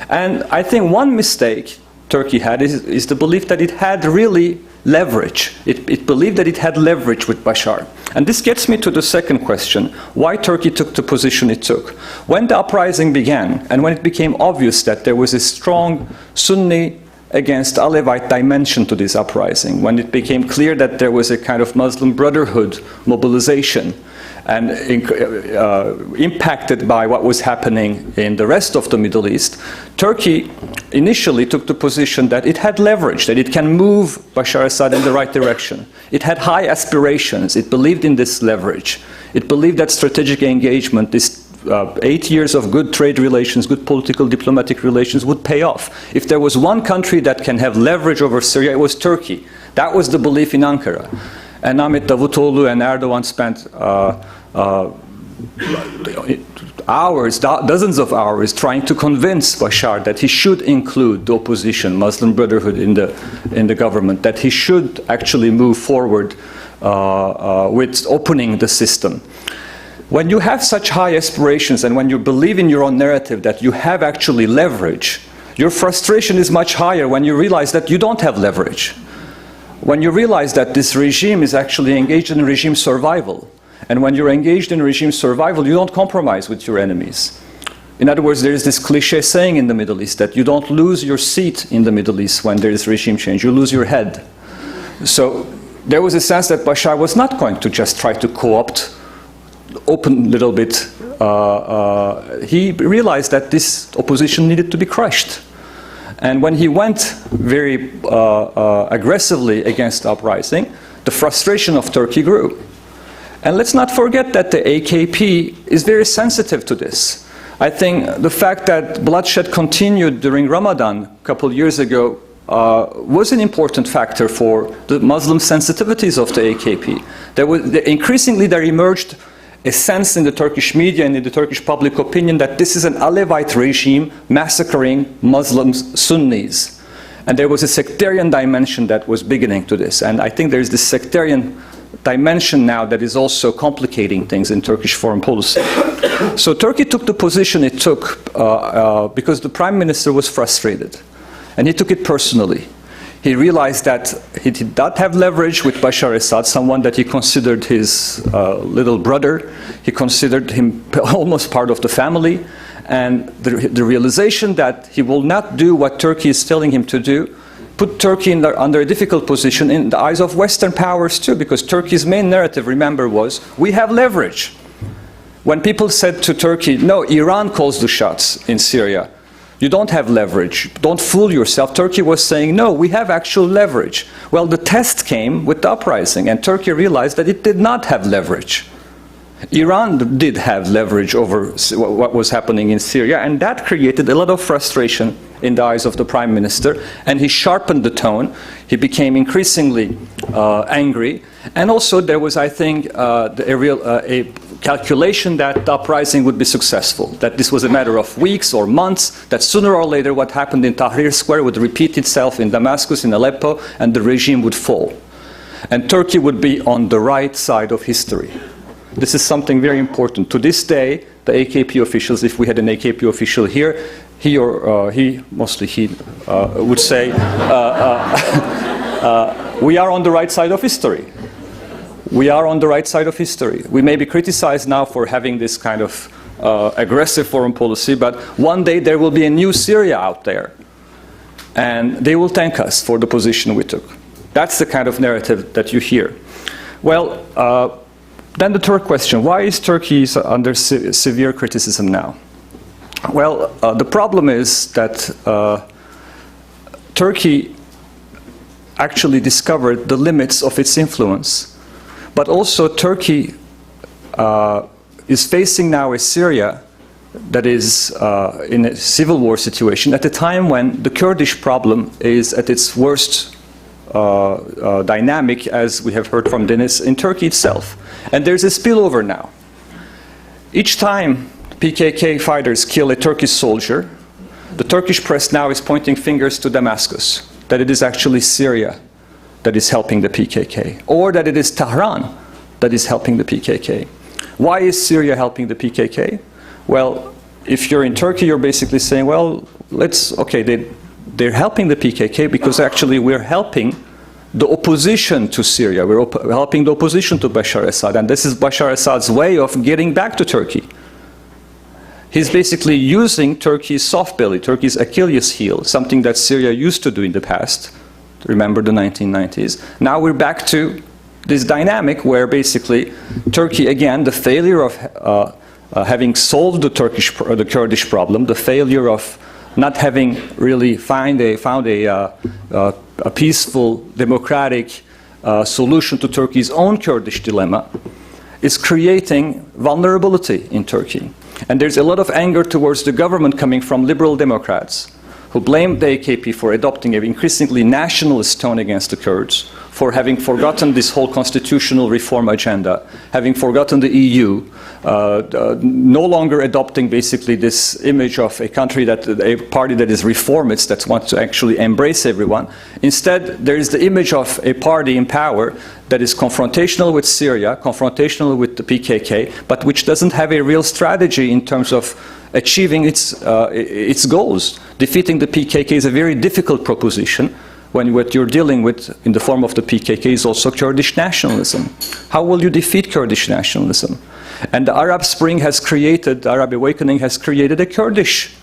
And I think one mistake Turkey had is the belief that it had really leverage. It believed that it had leverage with Bashar. And this gets me to the second question, why Turkey took the position it took. When the uprising began, and when it became obvious that there was a strong Sunni against Alevite dimension to this uprising, when it became clear that there was a kind of Muslim Brotherhood mobilization, and impacted by what was happening in the rest of the Middle East, Turkey initially took the position that it had leverage, that it can move Bashar Assad in the right direction. It had high aspirations. It believed in this leverage. It believed that strategic engagement, this 8 years of good trade relations, good political diplomatic relations would pay off. If there was one country that can have leverage over Syria, it was Turkey. That was the belief in Ankara. And Ahmet Davutoğlu and Erdogan spent hours, dozens of hours, trying to convince Bashar that he should include the opposition, Muslim Brotherhood, in the government, that he should actually move forward with opening the system. When you have such high aspirations and when you believe in your own narrative that you have actually leverage, your frustration is much higher when you realize that you don't have leverage. When you realize that this regime is actually engaged in regime survival. And when you're engaged in regime survival, you don't compromise with your enemies. In other words, there is this cliche saying in the Middle East that you don't lose your seat in the Middle East when there is regime change, you lose your head. So there was a sense that Bashar was not going to just try to co-opt, open a little bit. He realized that this opposition needed to be crushed. And when he went very aggressively against uprising, the frustration of Turkey grew. And let's not forget that the AKP is very sensitive to this. I think the fact that bloodshed continued during Ramadan a couple of years ago was an important factor for the Muslim sensitivities of the AKP. Increasingly there emerged a sense in the Turkish media and in the Turkish public opinion that this is an Alevite regime massacring Muslims, Sunnis. And there was a sectarian dimension that was beginning to this. And I think there's this sectarian dimension now that is also complicating things in Turkish foreign policy. So Turkey took the position it took because the prime minister was frustrated. And he took it personally. He realized that he did not have leverage with Bashar Assad, someone that he considered his little brother. He considered him almost part of the family. And the realization that he will not do what Turkey is telling him to do put Turkey under a difficult position in the eyes of Western powers too, because Turkey's main narrative, remember, was, we have leverage. When people said to Turkey, no, Iran calls the shots in Syria, you don't have leverage, don't fool yourself. Turkey was saying, no, we have actual leverage. Well, the test came with the uprising, and Turkey realized that it did not have leverage. Iran did have leverage over what was happening in Syria, and that created a lot of frustration in the eyes of the prime minister, and he sharpened the tone. He became increasingly angry, and also there was, I think, a calculation that the uprising would be successful, that this was a matter of weeks or months, that sooner or later what happened in Tahrir Square would repeat itself in Damascus, in Aleppo, and the regime would fall. And Turkey would be on the right side of history. This is something very important. To this day, the AKP officials, if we had an AKP official here, mostly he, would say, we are on the right side of history. We are on the right side of history. We may be criticized now for having this kind of aggressive foreign policy, but one day there will be a new Syria out there. And they will thank us for the position we took. That's the kind of narrative that you hear. Well, then the third question, why is Turkey under severe criticism now? Well, the problem is that Turkey actually discovered the limits of its influence. But also Turkey is facing now a Syria that is in a civil war situation at a time when the Kurdish problem is at its worst dynamic, as we have heard from Deniz, in Turkey itself. And there's a spillover now. Each time PKK fighters kill a Turkish soldier, the Turkish press now is pointing fingers to Damascus, that it is actually Syria that is helping the PKK, or that it is Tehran that is helping the PKK. Why is Syria helping the PKK? Well, if you're in Turkey, you're basically saying, well, they're helping the PKK because actually we're helping the opposition to Syria. We're helping the opposition to Bashar Assad, and this is Bashar Assad's way of getting back to Turkey. He's basically using Turkey's soft belly, Turkey's Achilles heel, something that Syria used to do in the past. Remember the 1990s. Now we're back to this dynamic where basically Turkey, again, the failure of having solved the Kurdish problem, the failure of not having really found a peaceful, democratic solution to Turkey's own Kurdish dilemma, is creating vulnerability in Turkey. And there's a lot of anger towards the government coming from liberal Democrats who blame the AKP for adopting an increasingly nationalist tone against the Kurds, for having forgotten this whole constitutional reform agenda, having forgotten the EU, no longer adopting basically this image of a country that, a party that is reformist, that wants to actually embrace everyone. Instead, there is the image of a party in power that is confrontational with Syria, confrontational with the PKK, but which doesn't have a real strategy in terms of achieving its goals. Defeating the PKK is a very difficult proposition, when what you're dealing with in the form of the PKK is also Kurdish nationalism. How will you defeat Kurdish nationalism? And the Arab Spring has created, the Arab awakening has created a Kurdish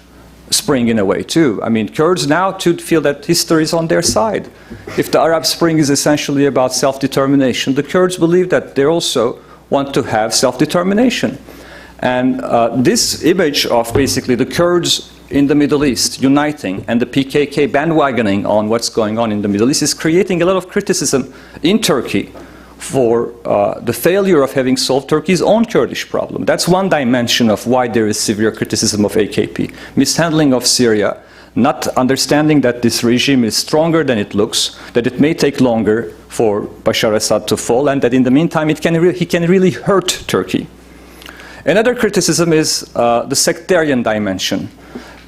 spring in a way too. I mean, Kurds now too feel that history is on their side. If the Arab Spring is essentially about self-determination, the Kurds believe that they also want to have self-determination. And this image of basically the Kurds in the Middle East uniting and the PKK bandwagoning on what's going on in the Middle East is creating a lot of criticism in Turkey for the failure of having solved Turkey's own Kurdish problem. That's one dimension of why there is severe criticism of AKP. Mishandling of Syria, not understanding that this regime is stronger than it looks, that it may take longer for Bashar Assad to fall, and that in the meantime he can really hurt Turkey. Another criticism is the sectarian dimension.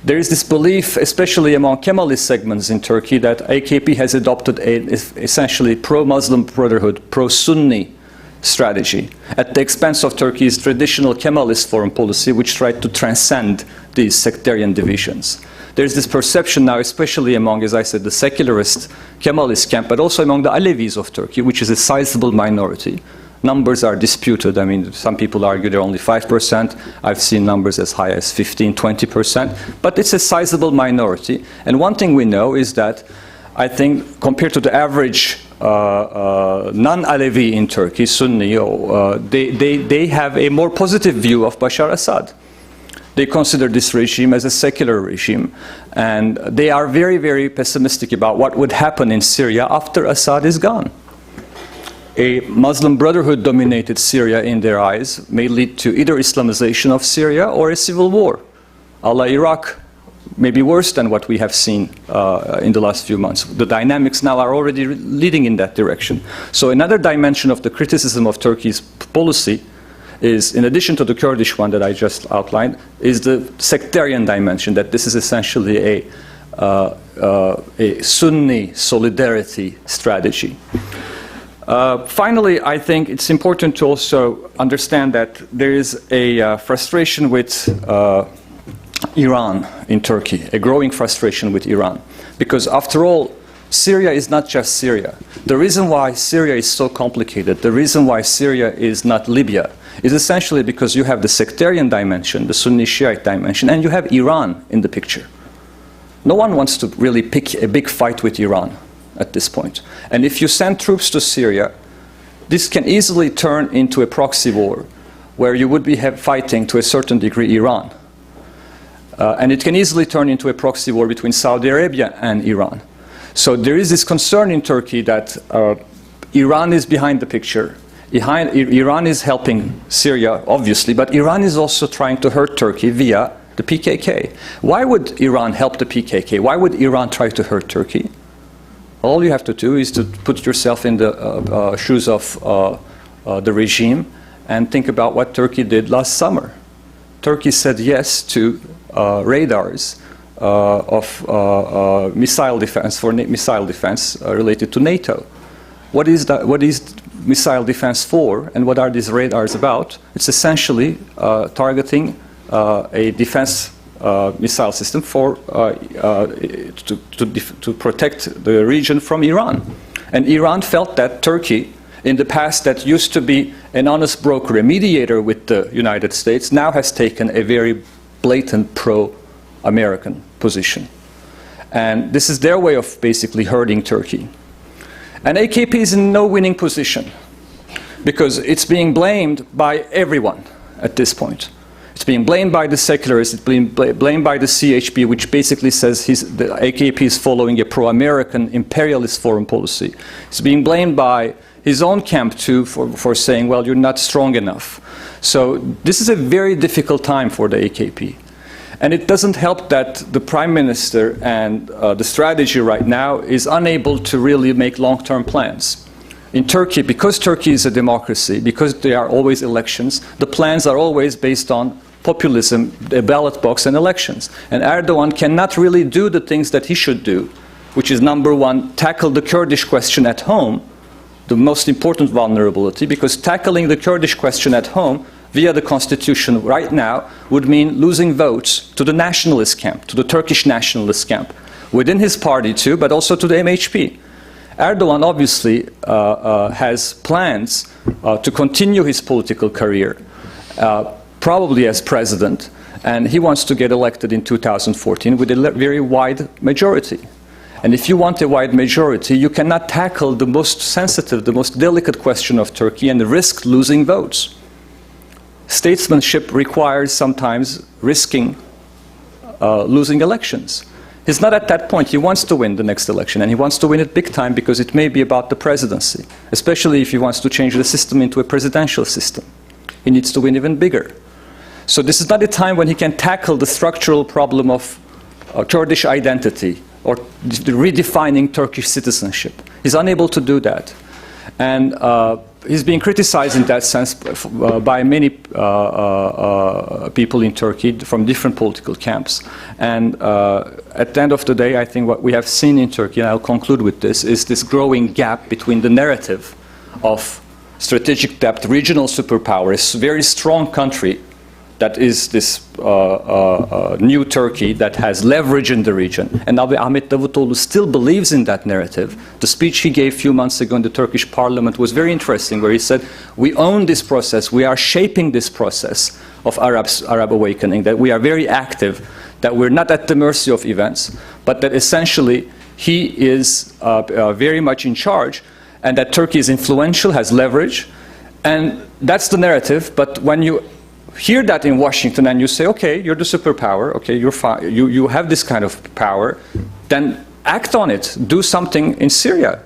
There is this belief, especially among Kemalist segments in Turkey, that AKP has adopted an essentially pro-Muslim Brotherhood, pro-Sunni strategy at the expense of Turkey's traditional Kemalist foreign policy, which tried to transcend these sectarian divisions. There's this perception now, especially among, as I said, the secularist Kemalist camp, but also among the Alevis of Turkey, which is a sizable minority. Numbers are disputed. I mean, some people argue they're only 5%. I've seen numbers as high as 15, 20%. But it's a sizable minority. And one thing we know is that, I think, compared to the average non-Alevi in Turkey, Sunni, they have a more positive view of Bashar Assad. They consider this regime as a secular regime. And they are very, very pessimistic about what would happen in Syria after Assad is gone. A Muslim Brotherhood-dominated Syria, in their eyes, may lead to either Islamization of Syria or a civil war, a la Iraq, maybe worse than what we have seen in the last few months. The dynamics now are already leading in that direction. So another dimension of the criticism of Turkey's policy is, in addition to the Kurdish one that I just outlined, is the sectarian dimension, that this is essentially a Sunni solidarity strategy. Finally, I think it's important to also understand that there is a frustration with Iran in Turkey, a growing frustration with Iran. Because after all, Syria is not just Syria. The reason why Syria is so complicated, the reason why Syria is not Libya, is essentially because you have the sectarian dimension, the Sunni Shiite dimension, and you have Iran in the picture. No one wants to really pick a big fight with Iran at this point. And if you send troops to Syria, this can easily turn into a proxy war where you would be fighting to a certain degree Iran. And it can easily turn into a proxy war between Saudi Arabia and Iran. So there is this concern in Turkey that Iran is behind the picture. Iran is helping Syria, obviously, but Iran is also trying to hurt Turkey via the PKK. Why would Iran help the PKK? Why would Iran try to hurt Turkey? All you have to do is to put yourself in the shoes of the regime and think about what Turkey did last summer. Turkey said yes to radars of missile defense, missile defense related to NATO. What is missile defense for, and what are these radars about? It's essentially targeting a defense missile system for to protect the region from Iran. And Iran felt that Turkey, in the past that used to be an honest broker, a mediator with the United States, now has taken a very blatant pro-American position. And this is their way of basically hurting Turkey. And AKP is in no winning position because it's being blamed by everyone at this point. It's being blamed by the secularists, it's being blamed by the CHP, which basically says the AKP is following a pro-American imperialist foreign policy. It's being blamed by his own camp too for saying, well, you're not strong enough. So this is a very difficult time for the AKP. And it doesn't help that the Prime Minister and the strategy right now is unable to really make long-term plans. in Turkey, because Turkey is a democracy, because there are always elections, the plans are always based on populism, a ballot box, and elections. And Erdogan cannot really do the things that he should do, which is, number one, tackle the Kurdish question at home, the most important vulnerability, because tackling the Kurdish question at home via the constitution right now would mean losing votes to the nationalist camp, to the Turkish nationalist camp, within his party too, but also to the MHP. Erdogan obviously has plans to continue his political career, probably as president, and he wants to get elected in 2014 with a very wide majority. And if you want a wide majority, you cannot tackle the most sensitive, the most delicate question of Turkey and risk losing votes. Statesmanship requires sometimes risking losing elections. He's not at that point. He wants to win the next election, and he wants to win it big time because it may be about the presidency, especially if he wants to change the system into a presidential system. He needs to win even bigger. So this is not a time when he can tackle the structural problem of Kurdish identity or redefining Turkish citizenship. He's unable to do that. And he's being criticized in that sense by many people in Turkey from different political camps. And at the end of the day, I think what we have seen in Turkey, and I'll conclude with this, is this growing gap between the narrative of strategic depth, regional superpower, a very strong country that is this new Turkey that has leverage in the region. And Ahmet Davutoğlu still believes in that narrative. The speech he gave a few months ago in the Turkish parliament was very interesting, where he said, we own this process, we are shaping this process of Arab awakening, that we are very active, that we're not at the mercy of events, but that essentially he is very much in charge, and that Turkey is influential, has leverage. And that's the narrative, but when you hear that in Washington and you say, okay, you're the superpower, okay, you have this kind of power, then act on it, do something in Syria.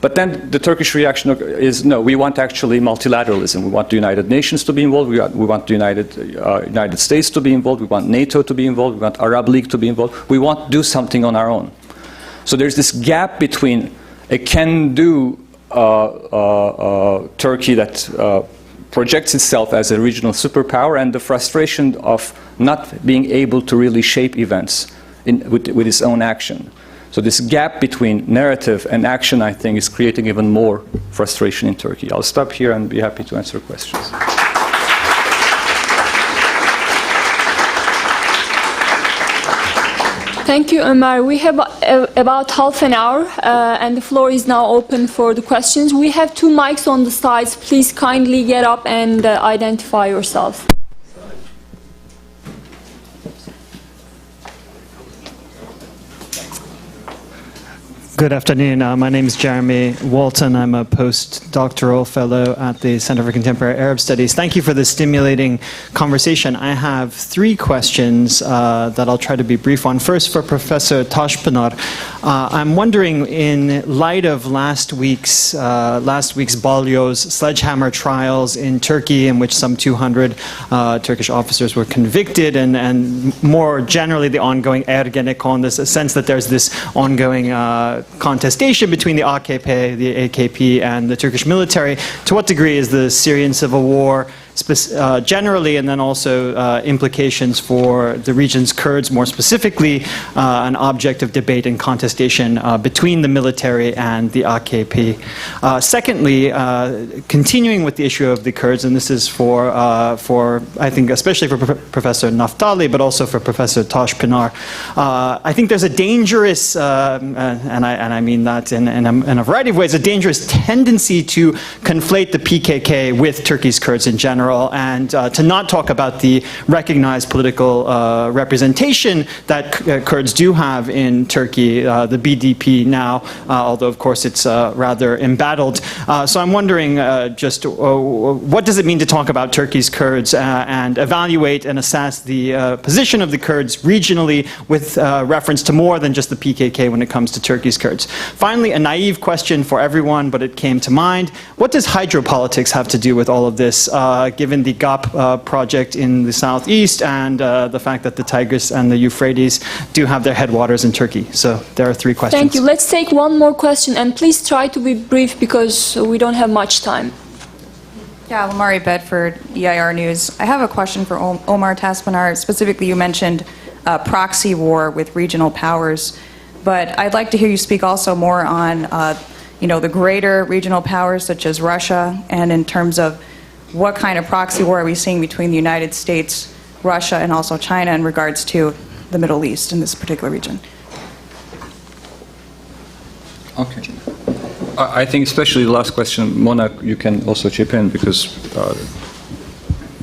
But then the Turkish reaction is, no, we want actually multilateralism. We want the United Nations to be involved, we want the United States to be involved, we want NATO to be involved, we want Arab League to be involved, we want to do something on our own. So there's this gap between a can-do Turkey that projects itself as a regional superpower and the frustration of not being able to really shape events with its own action. So this gap between narrative and action, I think, is creating even more frustration in Turkey. I'll stop here and be happy to answer questions. Thank you, Ömer. We have about half an hour, and the floor is now open for the questions. We have two mics on the sides. Please kindly get up and identify yourself. Good afternoon. My name is Jeremy Walton. I'm a postdoctoral fellow at the Center for Contemporary Arab Studies. Thank you for this stimulating conversation. I have three questions that I'll try to be brief on. First, for Professor Taşpınar, I'm wondering, in light of last week's Balyoz sledgehammer trials in Turkey, in which some 200 Turkish officers were convicted, and more generally the ongoing Ergenekon, this sense that there's this ongoing contestation between the AKP, the AKP, and the Turkish military. To what degree is the Syrian civil war generally, and then also implications for the region's Kurds more specifically, an object of debate and contestation between the military and the AKP. Secondly, continuing with the issue of the Kurds, and this is for I think especially for Professor Naftali, but also for Professor Taşpınar, I think there's a dangerous, and I mean that in a variety of ways, a dangerous tendency to conflate the PKK with Turkey's Kurds in general, and to not talk about the recognized political representation that Kurds do have in Turkey, the BDP now, although of course it's rather embattled. So I'm wondering just what does it mean to talk about Turkey's Kurds and evaluate and assess the position of the Kurds regionally with reference to more than just the PKK when it comes to Turkey's Kurds. Finally, a naive question for everyone, but it came to mind. What does hydropolitics have to do with all of this? given the GOP project in the southeast and the fact that the Tigris and the Euphrates do have their headwaters in Turkey? So there are 3 questions. Thank you. Let's take one more question, and please try to be brief because we don't have much time. Yeah, Lamari Bedford, EIR News. I have a question for Omar Tasmanar. Specifically, you mentioned proxy war with regional powers, but I'd like to hear you speak also more on the greater regional powers such as Russia, and in terms of what kind of proxy war are we seeing between the United States, Russia, and also China in regards to the Middle East in this particular region. Okay. I think especially the last question, Mona, you can also chip in because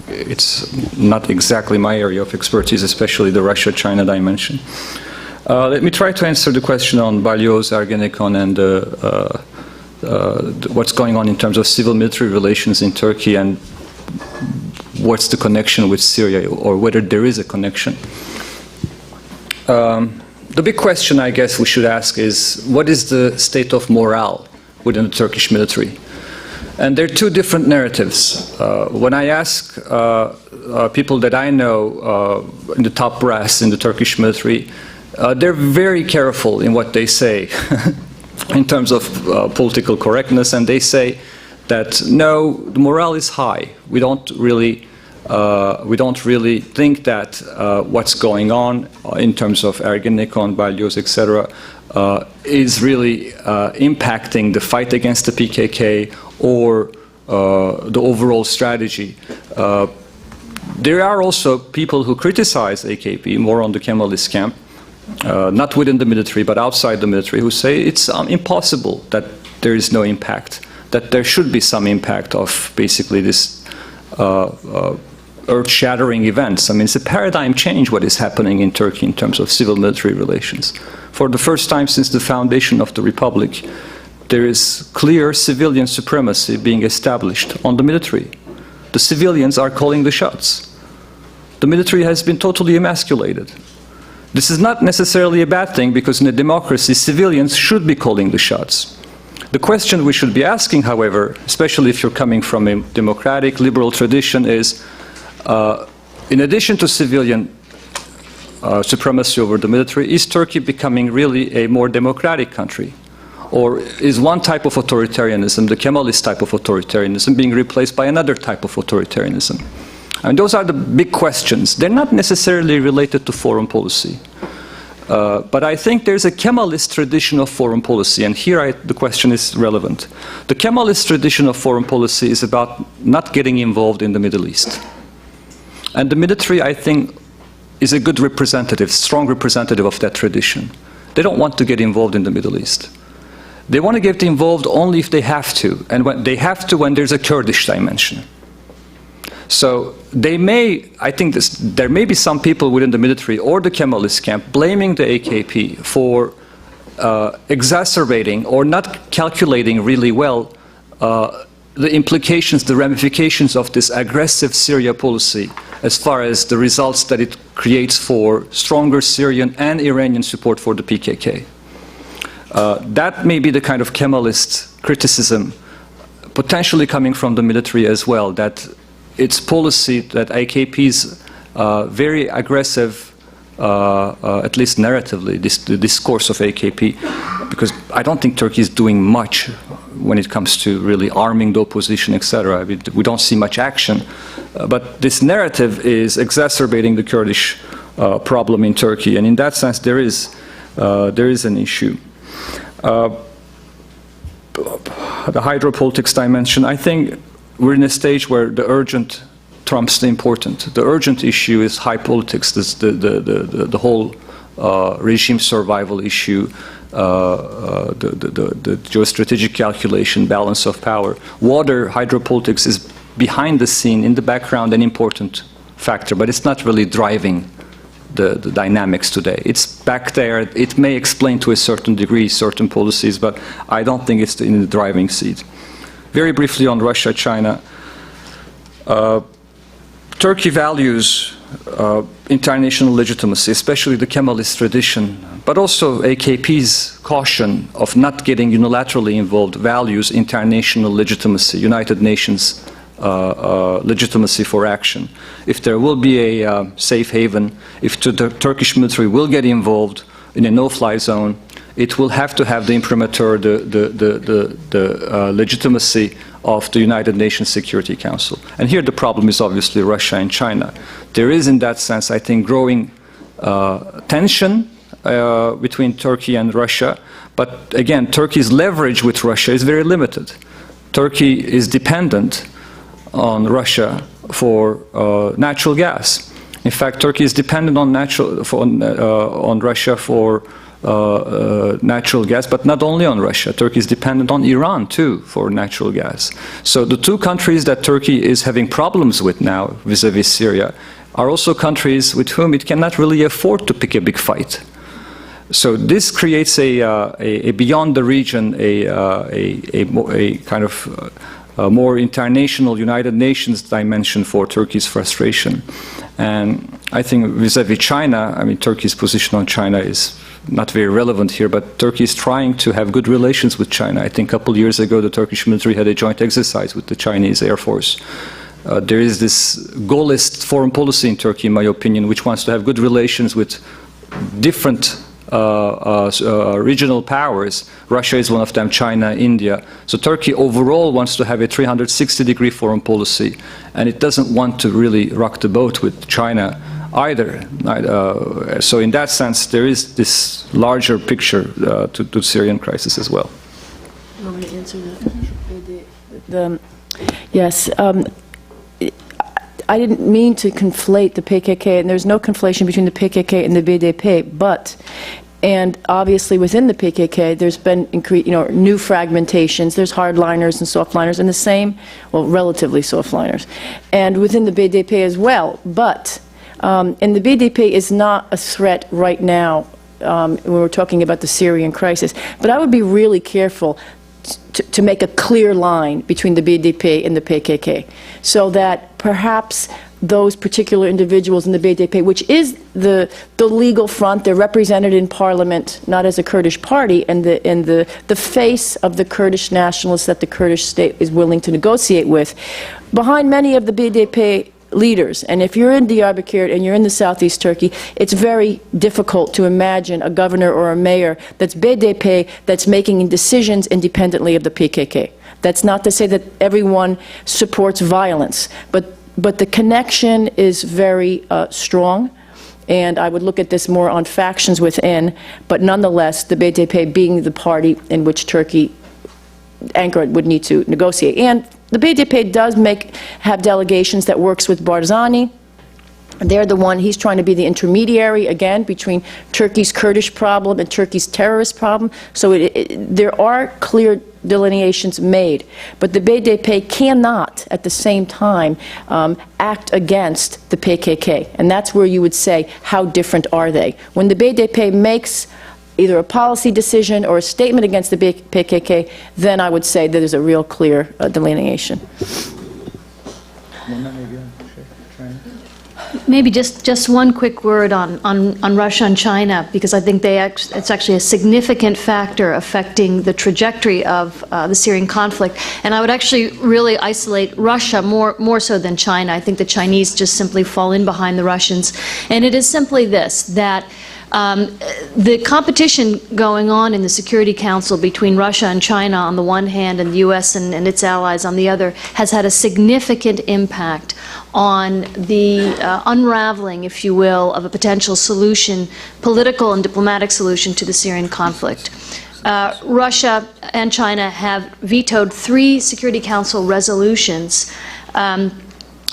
it's not exactly my area of expertise, especially the Russia-China dimension. Let me try to answer the question on Balyoz, Ergenekon, and what's going on in terms of civil-military relations in Turkey and what's the connection with Syria, or whether there is a connection. The big question I guess we should ask is, what is the state of morale within the Turkish military? And there are 2 different narratives. When I ask people that I know in the top brass in the Turkish military, they're very careful in what they say in terms of political correctness, and they say that no, the morale is high. We don't really think that what's going on in terms of Ergenekon, Balyoz, etc., is really impacting the fight against the PKK or the overall strategy. There are also people who criticize AKP, more on the Kemalist camp, not within the military but outside the military, who say it's impossible that there is no impact, that there should be some impact of basically this earth-shattering events. I mean, it's a paradigm change what is happening in Turkey in terms of civil-military relations. For the first time since the foundation of the Republic, there is clear civilian supremacy being established on the military. The civilians are calling the shots. The military has been totally emasculated. This is not necessarily a bad thing, because in a democracy, civilians should be calling the shots. The question we should be asking, however, especially if you're coming from a democratic, liberal tradition, is, in addition to civilian supremacy over the military, is Turkey becoming really a more democratic country? Or is one type of authoritarianism, the Kemalist type of authoritarianism, being replaced by another type of authoritarianism? And those are the big questions. They're not necessarily related to foreign policy. But I think there's a Kemalist tradition of foreign policy, and here the question is relevant. The Kemalist tradition of foreign policy is about not getting involved in the Middle East. And the military, I think, is a good representative, strong representative of that tradition. They don't want to get involved in the Middle East. They want to get involved only if they have to, and when they have to, when there's a Kurdish dimension. So they may, I think there may be some people within the military or the Kemalist camp blaming the AKP for exacerbating or not calculating really well the implications, the ramifications of this aggressive Syria policy as far as the results that it creates for stronger Syrian and Iranian support for the PKK. That may be the kind of Kemalist criticism potentially coming from the military as well, that its policy, that AKP's very aggressive, at least narratively, the discourse of AKP, because I don't think Turkey is doing much when it comes to really arming the opposition, etc. We don't see much action. But this narrative is exacerbating the Kurdish problem in Turkey, and in that sense there is an issue. The hydropolitics dimension, I think we're in a stage where the urgent trumps the important. The urgent issue is high politics, the whole regime survival issue, the geostrategic calculation, balance of power. Water, hydropolitics is behind the scene, in the background, an important factor, but it's not really driving the dynamics today. It's back there. It may explain to a certain degree certain policies, but I don't think it's in the driving seat. Very briefly on Russia, China. Turkey values international legitimacy, especially the Kemalist tradition, but also AKP's caution of not getting unilaterally involved values international legitimacy, United Nations legitimacy for action. If there will be a safe haven, if the Turkish military will get involved in a no-fly zone, it will have to have the imprimatur, the legitimacy of the United Nations Security Council. And here the problem is obviously Russia and China. There is, in that sense, I think, growing tension between Turkey and Russia. But again, Turkey's leverage with Russia is very limited. Turkey is dependent on Russia for natural gas. In fact, Turkey is dependent on Russia for natural gas, but not only on Russia. Turkey is dependent on Iran too for natural gas. So the two countries that Turkey is having problems with now vis-à-vis Syria are also countries with whom it cannot really afford to pick a big fight. So this creates a beyond the region, a kind of more international United Nations dimension for Turkey's frustration. And I think vis-à-vis China, I mean, Turkey's position on China is not very relevant here, but Turkey is trying to have good relations with China. I think a couple of years ago, the Turkish military had a joint exercise with the Chinese Air Force. There is this goalist foreign policy in Turkey, in my opinion, which wants to have good relations with different regional powers. Russia is one of them, China, India. So Turkey overall wants to have a 360-degree foreign policy, and it doesn't want to really rock the boat with China either. So in that sense, there is this larger picture to the Syrian crisis as well. You want me to answer that? Yes. I didn't mean to conflate the PKK, and there's no conflation between the PKK and the BDP, and obviously within the PKK, there's been new fragmentations. There's hardliners and softliners, and the same, well, relatively softliners, and within the BDP as well. But and the BDP is not a threat right now when we're talking about the Syrian crisis. But I would be really careful to make a clear line between the BDP and the PKK, so that perhaps those particular individuals in the BDP, which is the legal front, they're represented in parliament, not as a Kurdish party, and the face of the Kurdish nationalists that the Kurdish state is willing to negotiate with, behind many of the BDP leaders. And if you're in Diyarbakir and you're in the southeast Turkey, it's very difficult to imagine a governor or a mayor that's BDP that's making decisions independently of the PKK. That's not to say that everyone supports violence, but the connection is very strong, and I would look at this more on factions within, but nonetheless, the BDP being the party in which Turkey, Ankara would need to negotiate. And the BDP does have delegations that works with Barzani. They're the one, he's trying to be the intermediary, again, between Turkey's Kurdish problem and Turkey's terrorist problem. So there are clear delineations made. But the BDP cannot, at the same time, act against the PKK. And that's where you would say, how different are they? When the BDP makes either a policy decision or a statement against the PKK, then I would say that there's a real clear delineation. Maybe just one quick word on Russia and China, because I think it's actually a significant factor affecting the trajectory of the Syrian conflict. And I would actually really isolate Russia more so than China. I think the Chinese just simply fall in behind the Russians. And it is simply this, that the competition going on in the Security Council between Russia and China on the one hand and the U.S. and its allies on the other has had a significant impact on the unraveling, if you will, of a potential solution, political and diplomatic solution to the Syrian conflict. Russia and China have vetoed 3 Security Council resolutions.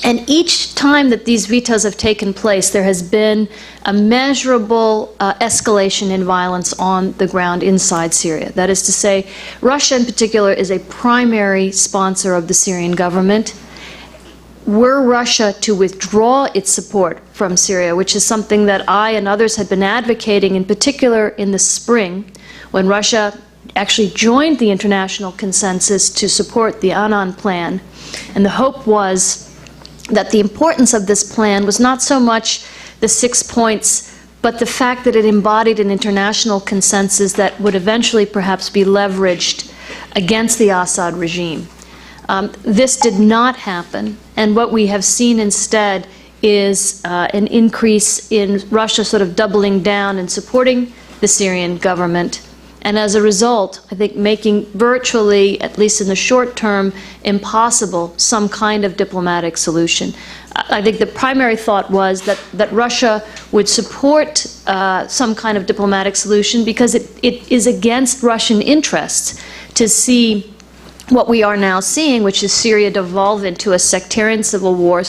And each time that these vetoes have taken place, there has been a measurable escalation in violence on the ground inside Syria. That is to say, Russia in particular is a primary sponsor of the Syrian government. Were Russia to withdraw its support from Syria, which is something that I and others had been advocating, in particular in the spring, when Russia actually joined the international consensus to support the Annan plan, and the hope was that the importance of this plan was not so much the 6 points, but the fact that it embodied an international consensus that would eventually perhaps be leveraged against the Assad regime. This did not happen, and what we have seen instead is an increase in Russia sort of doubling down and supporting the Syrian government, and as a result, I think making virtually, at least in the short term, impossible some kind of diplomatic solution. I think the primary thought was that Russia would support some kind of diplomatic solution because it is against Russian interests to see what we are now seeing, which is Syria devolve into a sectarian civil war.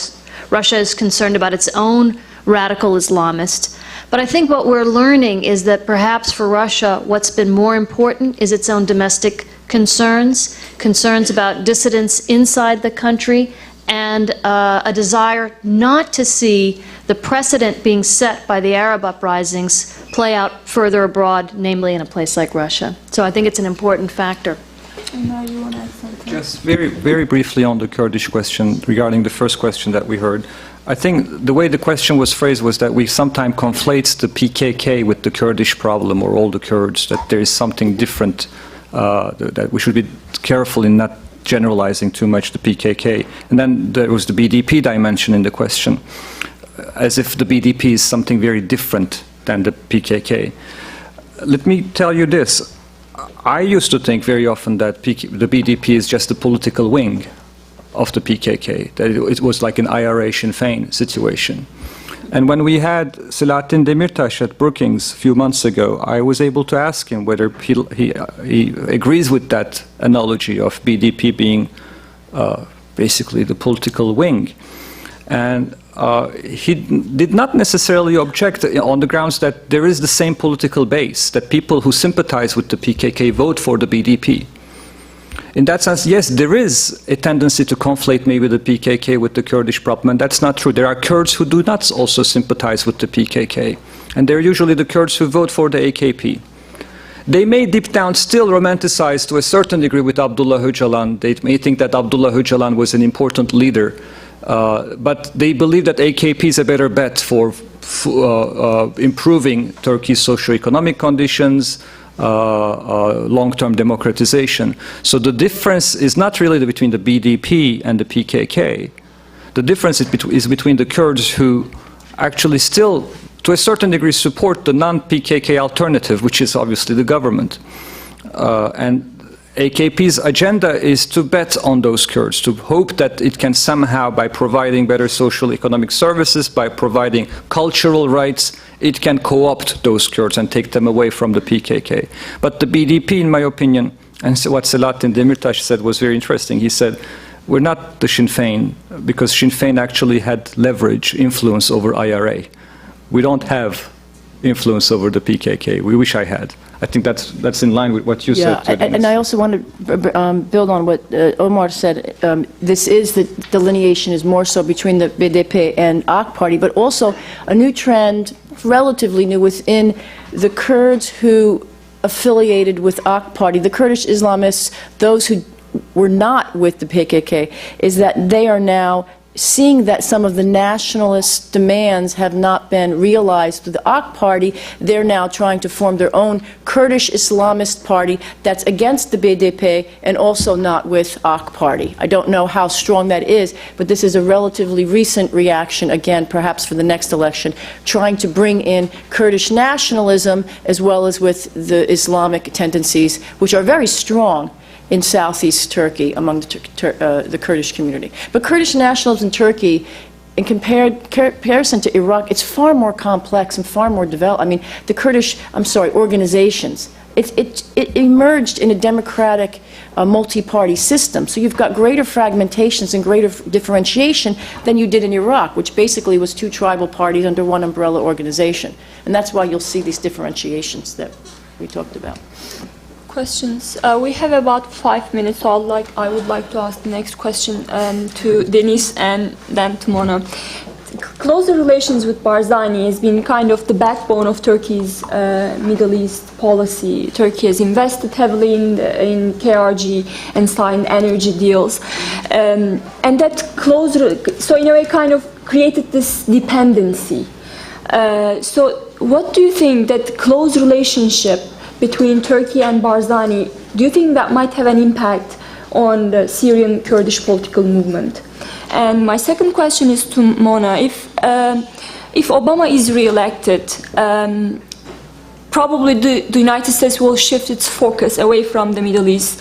Russia is concerned about its own radical Islamists. But I think what we're learning is that perhaps for Russia, what's been more important is its own domestic concerns, concerns about dissidents inside the country, and a desire not to see the precedent being set by the Arab uprisings play out further abroad, namely in a place like Russia. So I think it's an important factor. Now you want to add something? Just very briefly on the Kurdish question, regarding the first question that we heard. I think the way the question was phrased was that we sometimes conflate the PKK with the Kurdish problem, or all the Kurds, that there is something different, that we should be careful in not generalizing too much the PKK. And then there was the BDP dimension in the question, as if the BDP is something very different than the PKK. Let me tell you this. I used to think very often that the BDP is just a political wing of the PKK, that it was like an IRA Sinn Féin situation. And when we had Selahattin Demirtas at Brookings a few months ago, I was able to ask him whether he agrees with that analogy of BDP being basically the political wing. And he did not necessarily object on the grounds that there is the same political base, that people who sympathize with the PKK vote for the BDP. In that sense, yes, there is a tendency to conflate maybe the PKK with the Kurdish problem, and that's not true. There are Kurds who do not also sympathize with the PKK, and they're usually the Kurds who vote for the AKP. They may deep down still romanticize to a certain degree with Abdullah Öcalan. They may think that Abdullah Öcalan was an important leader, but they believe that AKP is a better bet for improving Turkey's socio-economic conditions, long-term democratization. So the difference is not really between the BDP and the PKK. The difference is between the Kurds who actually still, to a certain degree, support the non-PKK alternative, which is obviously the government. And AKP's agenda is to bet on those Kurds, to hope that it can somehow, by providing better social economic services, by providing cultural rights, it can co-opt those Kurds and take them away from the PKK. But the BDP, in my opinion, and so what Selahattin Demirtas said was very interesting. He said, we're not the Sinn Féin, because Sinn Féin actually had leverage, influence over IRA. We don't have influence over the PKK. We wish I had. I think that's in line with what you said. And I also want to build on what Omar said. This is the delineation is more so between the BDP and AK party, but also a new trend, relatively new, within the Kurds who affiliated with AK party, the Kurdish Islamists, those who were not with the PKK, is that they are now seeing that some of the nationalist demands have not been realized through the AK party. They're now trying to form their own Kurdish Islamist party that's against the BDP and also not with AK party. I don't know how strong that is, but this is a relatively recent reaction, again, perhaps for the next election, trying to bring in Kurdish nationalism as well as with the Islamic tendencies, which are very strong in southeast Turkey among the Kurdish community. But Kurdish nationalism in Turkey, in comparison to Iraq, it's far more complex and far more developed. I mean, the Kurdish, organizations, it emerged in a democratic multi-party system. So you've got greater fragmentations and greater differentiation than you did in Iraq, which basically was two tribal parties under one umbrella organization. And that's why you'll see these differentiations that we talked about. Questions. We have about 5 minutes, so I would like to ask the next question to Deniz and then to Mona. Closer relations with Barzani has been kind of the backbone of Turkey's Middle East policy. Turkey has invested heavily in KRG and signed energy deals, and that so in a way kind of created this dependency. So what do you think that close relationship between Turkey and Barzani, do you think that might have an impact on the Syrian Kurdish political movement? And my second question is to Mona. If Obama is re-elected, probably the United States will shift its focus away from the Middle East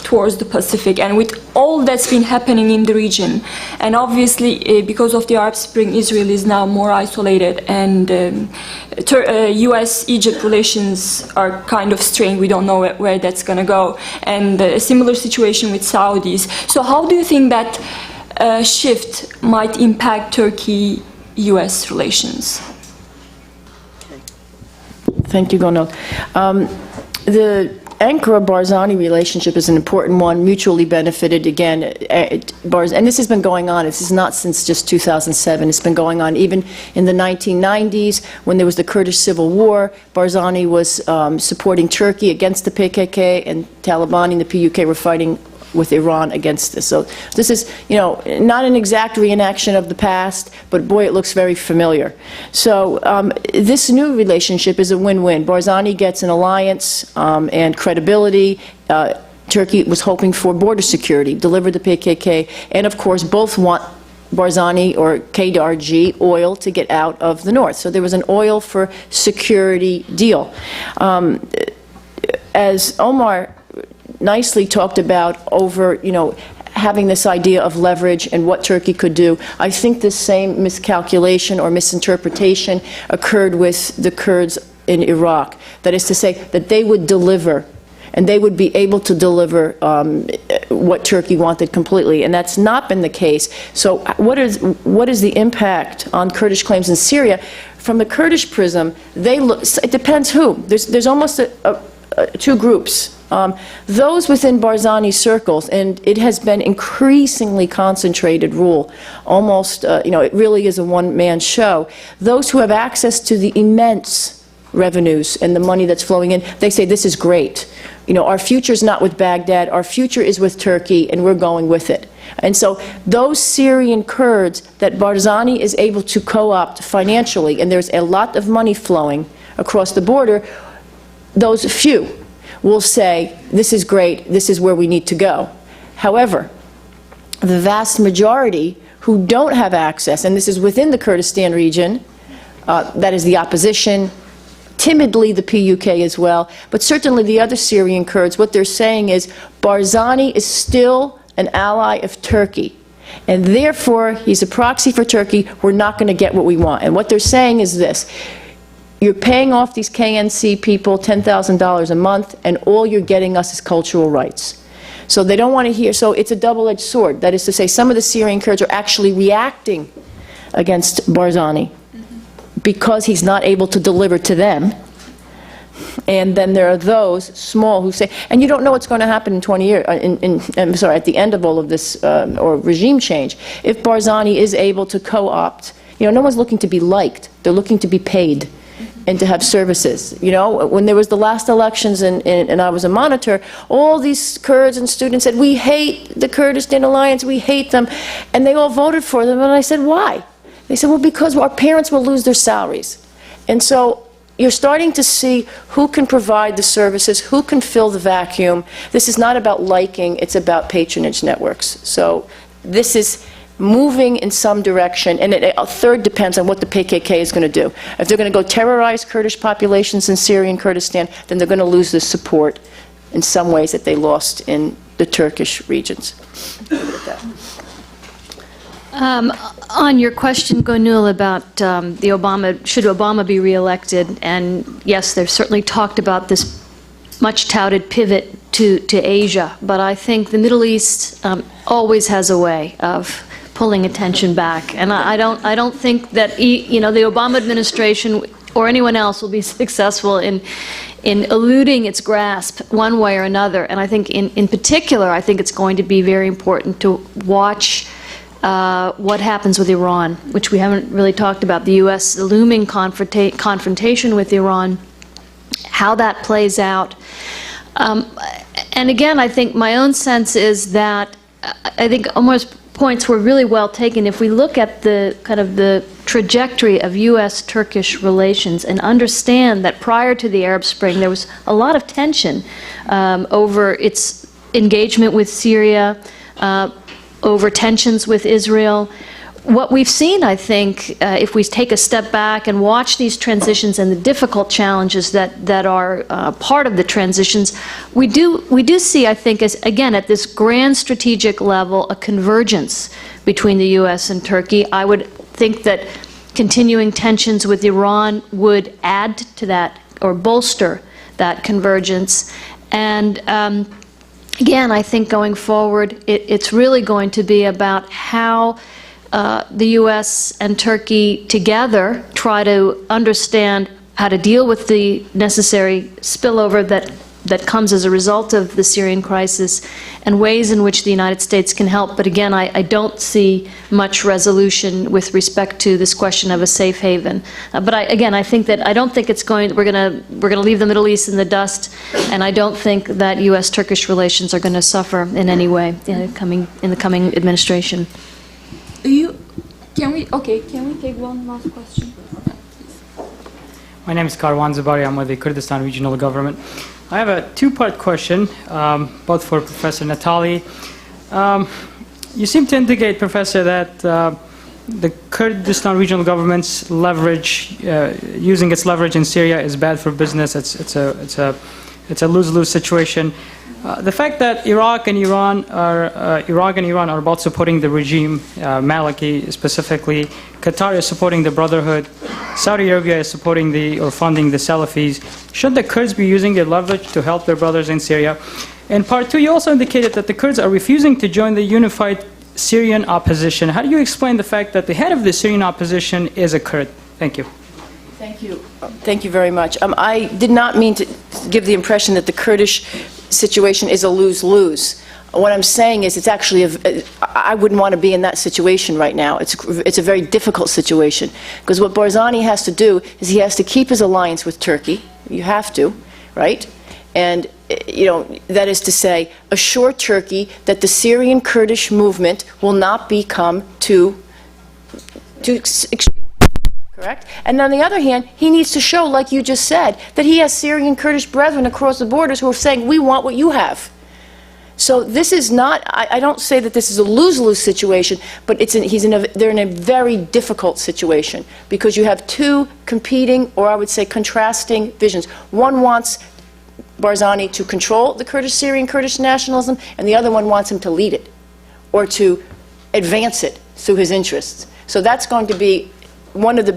towards the Pacific. And with all that's been happening in the region, and obviously because of the Arab Spring, Israel is now more isolated, and US-Egypt relations are kind of strained. We don't know where that's going to go. And a similar situation with Saudis. So how do you think that shift might impact Turkey-US relations? Thank you, Gonal. The Ankara-Barzani relationship is an important one, mutually benefited. Again, and this has been going on. This is not since just 2007. It's been going on even in the 1990s when there was the Kurdish civil war. Barzani was supporting Turkey against the PKK, and Taliban and the PUK were fighting with Iran against this. So this is, not an exact reenaction of the past, but boy, it looks very familiar. So this new relationship is a win-win. Barzani gets an alliance and credibility. Turkey was hoping for border security, delivered the PKK, and of course both want Barzani or KRG oil to get out of the north. So there was an oil for security deal. As Omar nicely talked about over, having this idea of leverage and what Turkey could do. I think this same miscalculation or misinterpretation occurred with the Kurds in Iraq. That is to say that they would deliver, and they would be able to deliver what Turkey wanted completely, and that's not been the case. So what is the impact on Kurdish claims in Syria? From the Kurdish prism, it depends who. There's almost two groups. Those within Barzani's circles, and it has been increasingly concentrated rule, almost, it really is a one-man show. Those who have access to the immense revenues and the money that's flowing in, they say this is great. Our future's not with Baghdad, our future is with Turkey, and we're going with it. And so those Syrian Kurds that Barzani is able to co-opt financially, and there's a lot of money flowing across the border, those few will say, this is great, this is where we need to go. However, the vast majority who don't have access, and this is within the Kurdistan region, that is the opposition, timidly the PUK as well, but certainly the other Syrian Kurds, what they're saying is Barzani is still an ally of Turkey, and therefore he's a proxy for Turkey. We're not going to get what we want. And what they're saying is this: you're paying off these KNC people $10,000 a month, and all you're getting us is cultural rights. So they don't want to hear. So it's a double-edged sword. That is to say, some of the Syrian Kurds are actually reacting against Barzani because he's not able to deliver to them. And then there are those small who say, and you don't know what's going to happen in 20 years, at the end of all of this, or regime change. If Barzani is able to co-opt, no one's looking to be liked. They're looking to be paid and to have services. When there was the last elections and I was a monitor, all these Kurds and students said, we hate the Kurdistan Alliance, we hate them. And they all voted for them. And I said, why? They said, well, because our parents will lose their salaries. And so you're starting to see who can provide the services, who can fill the vacuum. This is not about liking, it's about patronage networks. So this is moving in some direction, and a third depends on what the PKK is going to do. If they're going to go terrorize Kurdish populations in Syria and Kurdistan, then they're going to lose the support in some ways that they lost in the Turkish regions. On your question, Gonul, about should Obama be reelected, and yes, they've certainly talked about this much touted pivot to Asia, but I think the Middle East always has a way of pulling attention back, and I don't think that the Obama administration or anyone else will be successful in eluding its grasp one way or another. And I think in particular, I think it's going to be very important to watch what happens with Iran, which we haven't really talked about. The U.S. looming confrontation with Iran, how that plays out. And again, I think my own sense is that I think Omar's points were really well taken. If we look at the kind of the trajectory of U.S.-Turkish relations and understand that prior to the Arab Spring there was a lot of tension over its engagement with Syria, over tensions with Israel. What we've seen, I think, if we take a step back and watch these transitions and the difficult challenges that are part of the transitions, we do see, I think, as, again, at this grand strategic level, a convergence between the U.S. and Turkey. I would think that continuing tensions with Iran would add to that or bolster that convergence. And again, I think going forward, it's really going to be about how the U.S. and Turkey together try to understand how to deal with the necessary spillover that comes as a result of the Syrian crisis, and ways in which the United States can help. But again, I don't see much resolution with respect to this question of a safe haven. But I think that I don't think it's going. We're going to leave the Middle East in the dust, and I don't think that U.S.-Turkish relations are going to suffer in any way in the coming administration. Can we take one last question? My name is Karwan Zabari. I'm with the Kurdistan Regional Government. I have a two-part question, both for Professor Natali. You seem to indicate, Professor, that the Kurdistan Regional Government's leverage, using its leverage in Syria, is bad for business. It's a lose-lose situation. The fact that Iraq and Iran are both supporting the regime, Maliki specifically, Qatar is supporting the Brotherhood, Saudi Arabia is supporting or funding the Salafis. Should the Kurds be using their leverage to help their brothers in Syria? And part two, you also indicated that the Kurds are refusing to join the unified Syrian opposition. How do you explain the fact that the head of the Syrian opposition is a Kurd? Thank you. Thank you. Thank you very much. I did not mean to give the impression that the Kurdish situation is a lose-lose. What I'm saying is it's actually, I wouldn't want to be in that situation right now. It's a very difficult situation. Because what Barzani has to do is he has to keep his alliance with Turkey. You have to, right? And, that is to say, assure Turkey that the Syrian Kurdish movement will not become too extreme. Correct? And on the other hand, he needs to show, like you just said, that he has Syrian Kurdish brethren across the borders who are saying, we want what you have. So this is not, I don't say that this is a lose-lose situation, but they're in a very difficult situation because you have two competing, or I would say contrasting visions. One wants Barzani to control the Syrian Kurdish nationalism, and the other one wants him to lead it or to advance it through his interests. So that's going to be one of the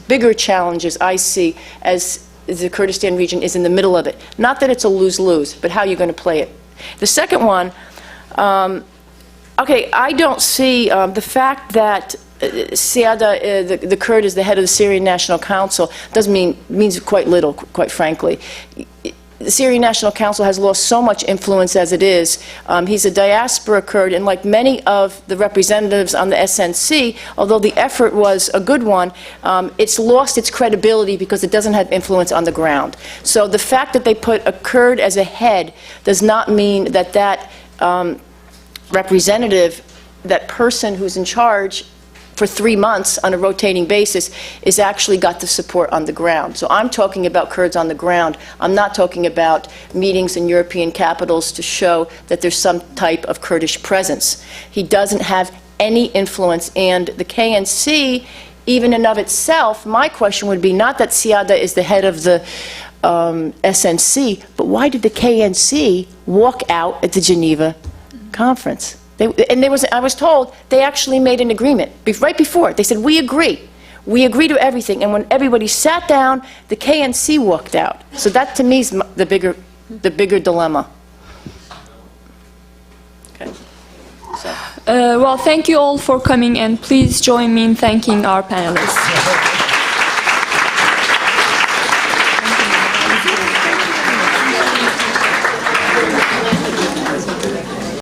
bigger challenges I see as the Kurdistan region is in the middle of it. Not that it's a lose-lose, but how you're going to play it. The second one, okay, I don't see the fact that Siada, the Kurd, is the head of the Syrian National Council means quite little, quite frankly. The Syrian National Council has lost so much influence as it is. He's a diaspora Kurd, and like many of the representatives on the SNC, although the effort was a good one, it's lost its credibility because it doesn't have influence on the ground. So the fact that they put a Kurd as a head does not mean that that representative, that person who's in charge for 3 months on a rotating basis, is actually got the support on the ground. So I'm talking about Kurds on the ground. I'm not talking about meetings in European capitals to show that there's some type of Kurdish presence. He doesn't have any influence, and the KNC, even in of itself, my question would be not that Siada is the head of the SNC, but why did the KNC walk out at the Geneva conference? I was told they actually made an agreement right before. They said, we agree to everything. And when everybody sat down, the KNC walked out. So that to me is the bigger dilemma. Okay. Well, thank you all for coming, and please join me in thanking our panelists.